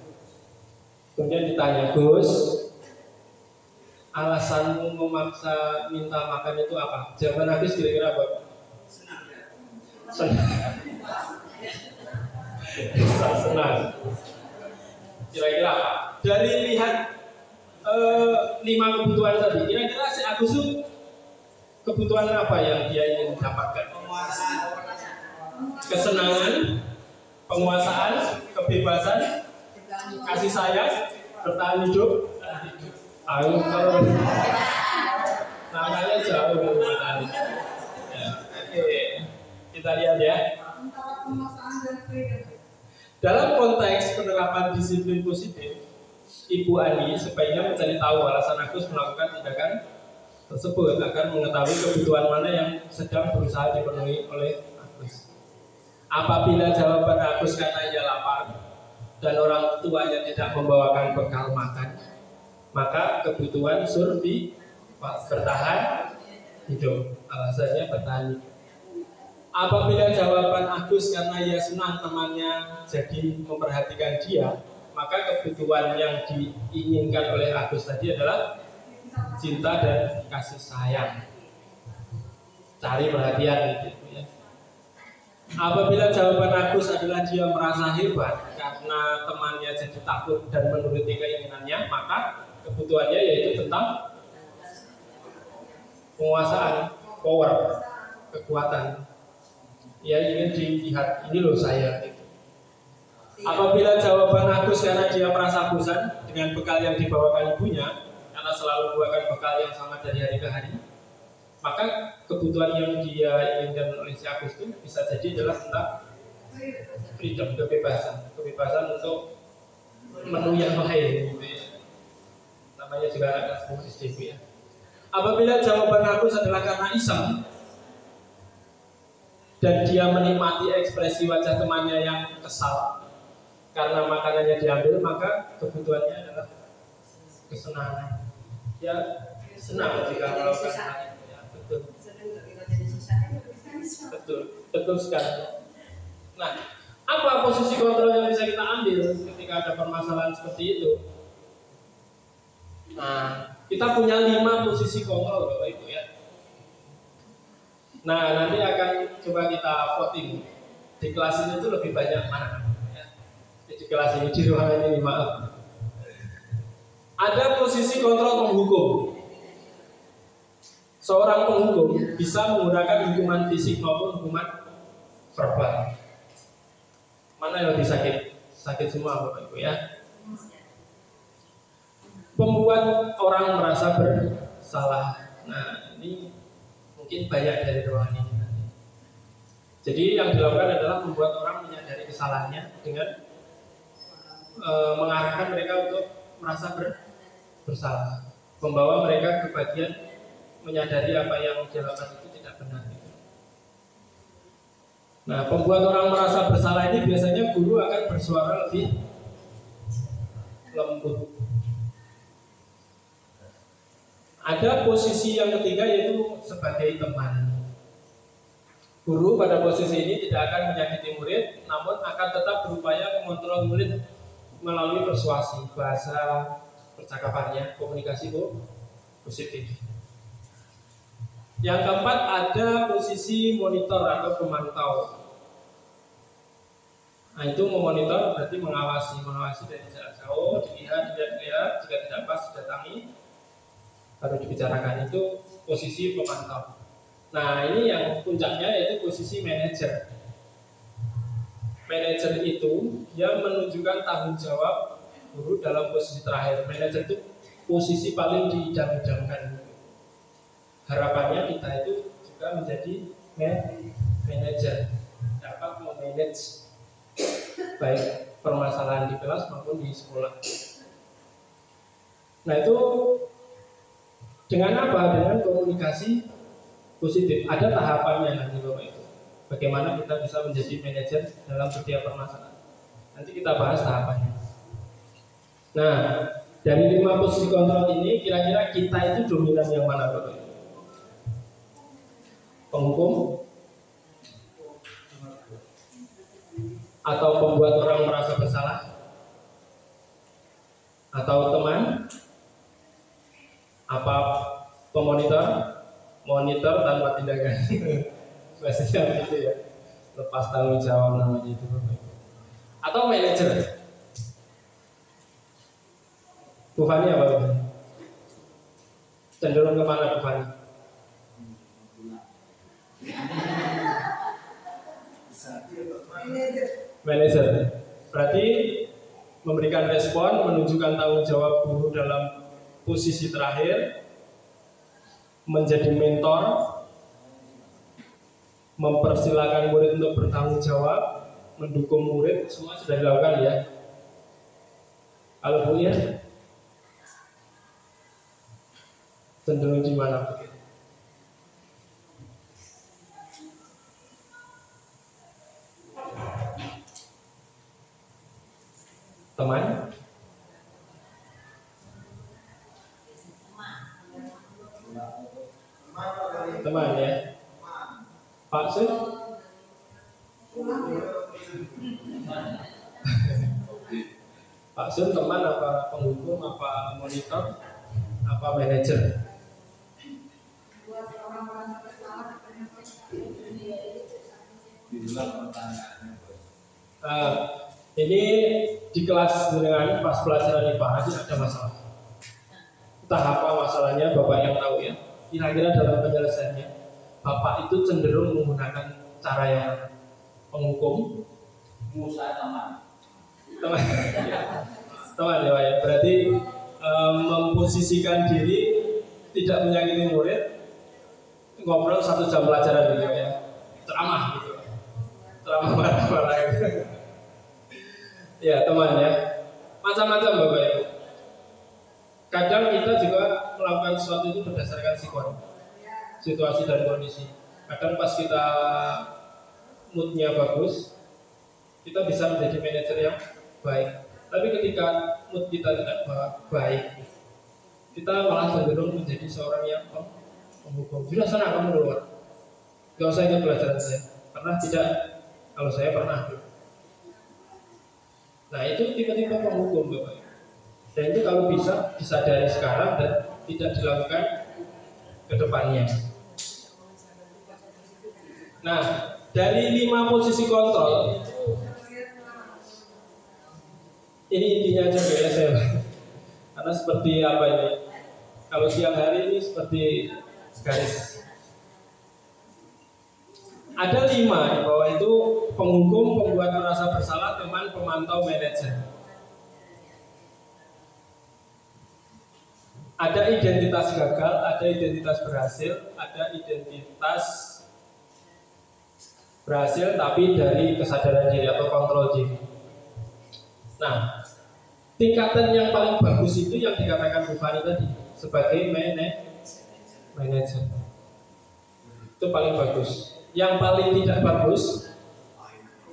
Kemudian ditanya, Gus, alasanmu memaksa minta makan itu apa? Jawaban Agus kira-kira apa? Senang. Senang. Kira-kira apa? Dari lihat 5 kebutuhan tadi, kira-kira si Agus itu kebutuhan apa yang dia ingin dapatkan? Kesenangan, penguasaan, kebebasan, kasih sayang, bertahan hidup. Ayo kalau namanya jauh dari bertahan hidup. Ya, oke, kita lihat ya. Dalam konteks penerapan disiplin positif, Ibu Ani sebaiknya mencari tahu alasan Agus melakukan tindakan tersebut agar mengetahui kebutuhan mana yang sedang berusaha dipenuhi oleh Agus. Apabila jawaban Agus karena ia lapar dan orang tuanya tidak membawakan bekal makan, maka kebutuhan bertahan hidup, alasannya bertahan hidup. Apabila jawaban Agus karena ia senang temannya jadi memperhatikan dia, maka kebutuhan yang diinginkan oleh Agus tadi adalah cinta dan kasih sayang, cari perhatian gitu ya. Apabila jawaban Agus adalah dia merasa hebat karena temannya jadi takut dan menuruti keinginannya, maka kebutuhannya yaitu tentang penguasaan, power, kekuatan. Ya ingin dilihat, ini loh saya gitu. Apabila jawaban Agus karena dia merasa bosan dengan bekal yang dibawakan ibunya, karena selalu membawakan bekal yang sama dari hari ke hari, maka kebutuhan yang dia inginkan oleh si Agus itu bisa jadi adalah tentang freedom, kebebasan untuk menu yang lain gitu ya. Namanya juga anak kelas SD ya. Apabila jawaban Agus adalah karena iseng dan dia menikmati ekspresi wajah temannya yang kesal karena makanannya diambil, maka kebutuhannya adalah kesenangan. Ya senang jika melakukan hal itu. Ya, betul. Betul sekali. Nah, apa posisi kontrol yang bisa kita ambil ketika ada permasalahan seperti itu? Nah, kita punya 5 posisi kontrol, Bapak Ibu ya. Nah, nanti akan coba kita voting. Di kelas ini tuh lebih banyak mana? Ya. Di kelas ini, di ruangan ini, maaf. Ada posisi kontrol penghukum. Seorang penghukum bisa menggunakan hukuman fisik maupun hukuman verbal. Mana yang lebih sakit? Sakit semua, Bapak Ibu ya. Membuat orang merasa bersalah. Nah, ini mungkin banyak dari ruangan ini. Jadi yang dilakukan adalah membuat orang menyadari kesalahannya dengan mengarahkan mereka untuk merasa bersalah, membawa mereka ke bagian menyadari apa yang dilakukan itu tidak benar. Nah, pembuat orang merasa bersalah ini biasanya guru akan bersuara lebih lembut. Ada posisi yang ketiga yaitu sebagai teman. Guru pada posisi ini tidak akan menyakiti murid, namun akan tetap berupaya mengontrol murid melalui persuasi, bahasa percakapannya, komunikasi positif. Yang keempat ada posisi monitor atau pemantau. Nah, itu memonitor berarti mengawasi dari jarak jauh, dilihat, jika tidak pas didatangi, baru dibicarakan. Itu posisi pemantau. Nah, ini yang puncaknya yaitu posisi manajer. Manajer itu dia menunjukkan tanggung jawab guru dalam posisi terakhir. Manajer itu posisi paling diidam-idamkan. Harapannya kita itu juga menjadi manajer, dapat memanage baik permasalahan di kelas maupun di sekolah. Nah, itu dengan apa? Dengan komunikasi positif. Ada tahapannya nanti Bapak Ibu. Bagaimana kita bisa menjadi manajer dalam setiap permasalahan. Nanti kita bahas tahapannya. Nah, dari 5 posisi kontrol ini, kira-kira kita itu dominan yang mana Bapak Ibu? Penghukum atau pembuat orang merasa bersalah, atau teman, apa monitor tanpa tindakan. Bahasanya begitu ya, lepas tanggung jawab namanya itu, atau manajer. Bu Fani apa Bu? Cenderung kemana Bu Fani? Manajer. Berarti memberikan respon, menunjukkan tanggung jawab guru dalam posisi terakhir, menjadi mentor, mempersilahkan murid untuk bertanggung jawab, mendukung murid, semua sudah dilakukan ya. Kalau Bu ya, cenderung di mana Bu? Teman? Teman ya. Pak Sun? Pak Sun teman apa penghukum, apa monitor, apa manajer? Ini di kelas dengan pas pelajaran IPA aja ada masalah. Entah apa masalahnya, Bapak yang tahu ya. Kira-kira dalam penyelesaiannya, Bapak itu cenderung menggunakan cara yang penghukum, teman ya Pak ya. Berarti memposisikan diri, tidak menyakiti murid, ngobrol 1 jam pelajaran gitu ya, ceramah gitu, ceramah marah-marah gitu. Ya teman ya, macam-macam Bapak Ibu. Kadang kita juga melakukan sesuatu itu berdasarkan situasi dan kondisi. Kadang pas kita moodnya bagus, kita bisa menjadi manajer yang baik. Tapi ketika mood kita tidak baik, kita malah cenderung menjadi seorang yang penghukum. Sudah sana kamu keluar, gak usah ikut pelajaran saya. Pernah tidak? Kalau saya pernah. Nah itu tipe-tipe penghukum Bapak. Dan itu kalau bisa disadari sekarang dan tidak dilakukan ke depannya. Nah, dari 5 posisi kontrol ini intinya aja saya. Karena seperti apa ini? Kalau siang hari ini seperti garis. Ada 5 di bawah itu: penghukum, pembuat merasa bersalah, teman, pemantau, manajer. Ada identitas gagal, ada identitas berhasil, ada identitas berhasil tapi dari kesadaran diri atau kontrol diri. Nah, tingkatan yang paling bagus itu yang dikatakan Bu Fani tadi sebagai manajer. Itu paling bagus. Yang paling tidak bagus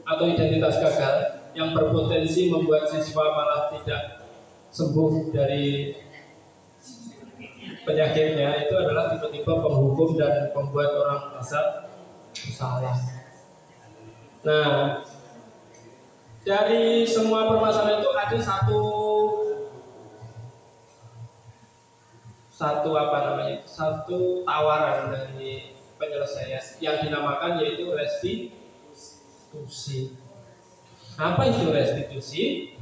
atau identitas gagal yang berpotensi membuat siswa malah tidak sembuh dari penyakitnya itu adalah tipe-tipe penghukum dan pembuat orang merasa bersalah. Nah, dari semua permasalahan itu ada satu tawaran dari penyelesaian yang dinamakan yaitu restitusi. Apa itu restitusi?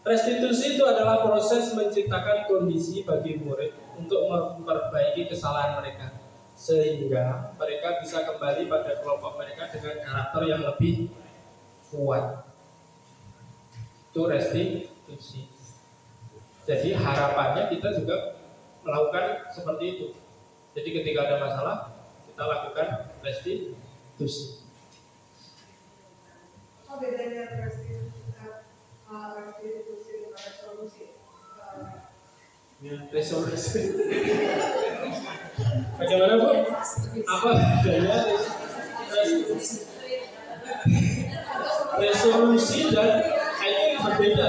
Restitusi itu adalah proses menciptakan kondisi bagi murid untuk memperbaiki kesalahan mereka sehingga mereka bisa kembali pada kelompok mereka dengan karakter yang lebih kuat. Itu restitusi. Jadi harapannya kita juga melakukan seperti itu. Jadi ketika ada masalah kita lakukan restitusi. Oh, bedanya restitusi dengan resolusi. Resolusi. Bagaimana Bu? Apa bedanya resolusi dan itu berbeda?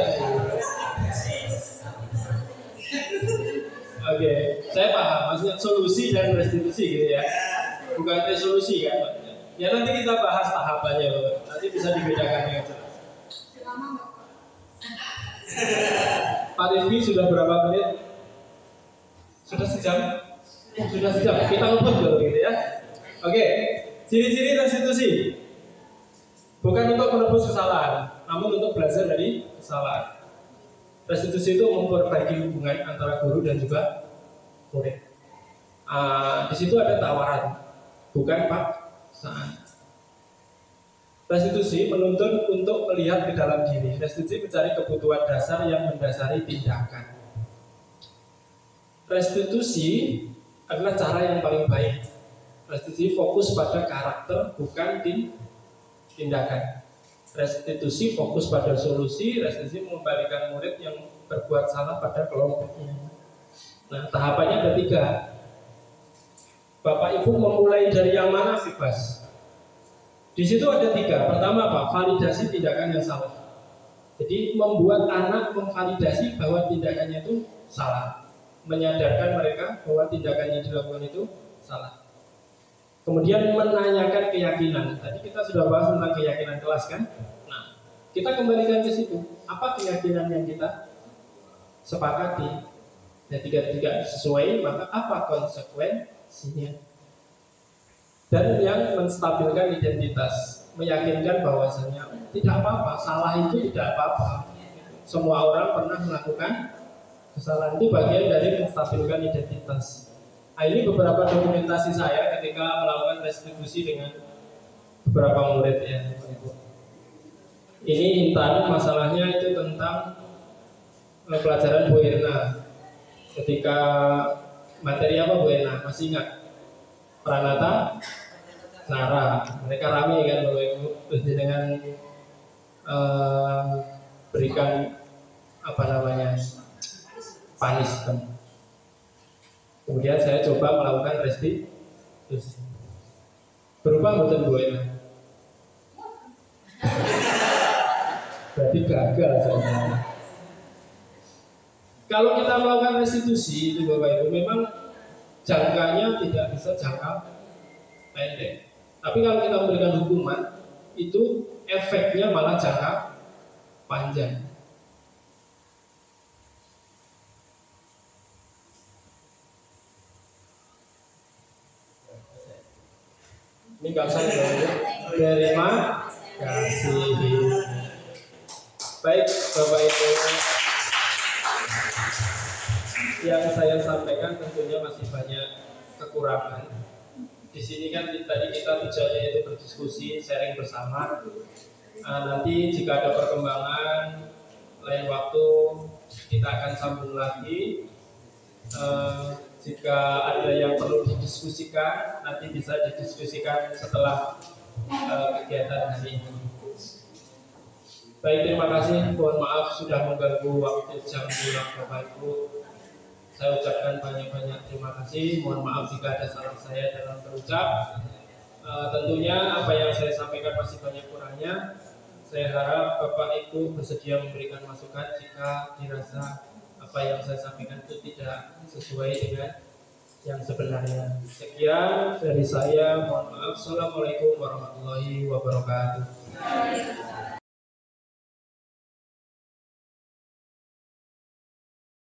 Oke, saya paham. Maksudnya solusi dan restitusi gitu ya, bukan resolusi kan? Ya nanti kita bahas tahapannya, nanti bisa dibedakan dengan jelas. Pak Rizky sudah berapa menit? Sudah sejam? Sudah sejam. Kita ngebut dulu gitu ya. Oke, ciri-ciri restitusi bukan untuk menebus kesalahan, namun untuk belajar dari kesalahan. Restitusi itu memperbaiki hubungan antara guru dan juga murid. Di situ ada tawaran, bukan paksaan. Restitusi menuntun untuk melihat ke dalam diri. Restitusi mencari kebutuhan dasar yang mendasari tindakan. Restitusi adalah cara yang paling baik. Restitusi fokus pada karakter, bukan tindakan. Restitusi fokus pada solusi. Restitusi mengembalikan murid yang berbuat salah pada kelompoknya. Nah, tahapannya ada 3. Bapak Ibu memulai dari yang mana bebas. Di situ ada 3. Pertama apa? Validasi tindakan yang salah. Jadi membuat anak memvalidasi bahwa tindakannya itu salah, menyadarkan mereka bahwa tindakan yang dilakukan itu salah. Kemudian menanyakan keyakinan. Tadi kita sudah bahas tentang keyakinan kelas kan? Nah, kita kembalikan ke situ. Apa keyakinan yang kita sepakati? Ya, tidak sesuai, maka apa konsekuensinya? Dan yang menstabilkan identitas, meyakinkan bahwasanya tidak apa-apa, salah itu tidak apa-apa. Semua orang pernah melakukan kesalahan, itu bagian dari menstabilkan identitas. Nah, ini beberapa dokumentasi saya ketika melakukan restitusi dengan beberapa murid ya. Ini Intan, masalahnya itu tentang pelajaran Bu Irna. Ketika materi apa Bu Irna? Masih ingat? Pranata, Nara. Mereka rame kan Bapak Ibu, dengan berikan panis kan. Kemudian saya coba melakukan restitusi. Berubah betul Bu Ena? Berarti gagal sebenarnya. Kalau kita melakukan restitusi itu Bapak Ibu, memang jangkanya tidak bisa jangka pendek. Tapi kalau kita memberikan hukuman, itu efeknya malah jangka panjang. Ini kalau saya terima kasih. Baik Bapak Ibu, yang saya sampaikan tentunya masih banyak kekurangan. Di sini kan tadi kita tujuannya itu berdiskusi, sharing bersama. Nanti jika ada perkembangan lain waktu kita akan sambung lagi. Jika ada yang perlu didiskusikan, nanti bisa didiskusikan setelah kegiatan hari ini. Baik, terima kasih. Mohon maaf sudah mengganggu waktu jam pulang Bapak Ibu. Saya ucapkan banyak-banyak terima kasih. Mohon maaf jika ada salah saya dalam berucap. Tentunya apa yang saya sampaikan masih banyak kurangnya. Saya harap Bapak Ibu bersedia memberikan masukan jika dirasa apa yang saya sampaikan itu tidak sesuai dengan yang sebenarnya. Sekian dari saya. Mohon maaf. Assalamualaikum warahmatullahi wabarakatuh.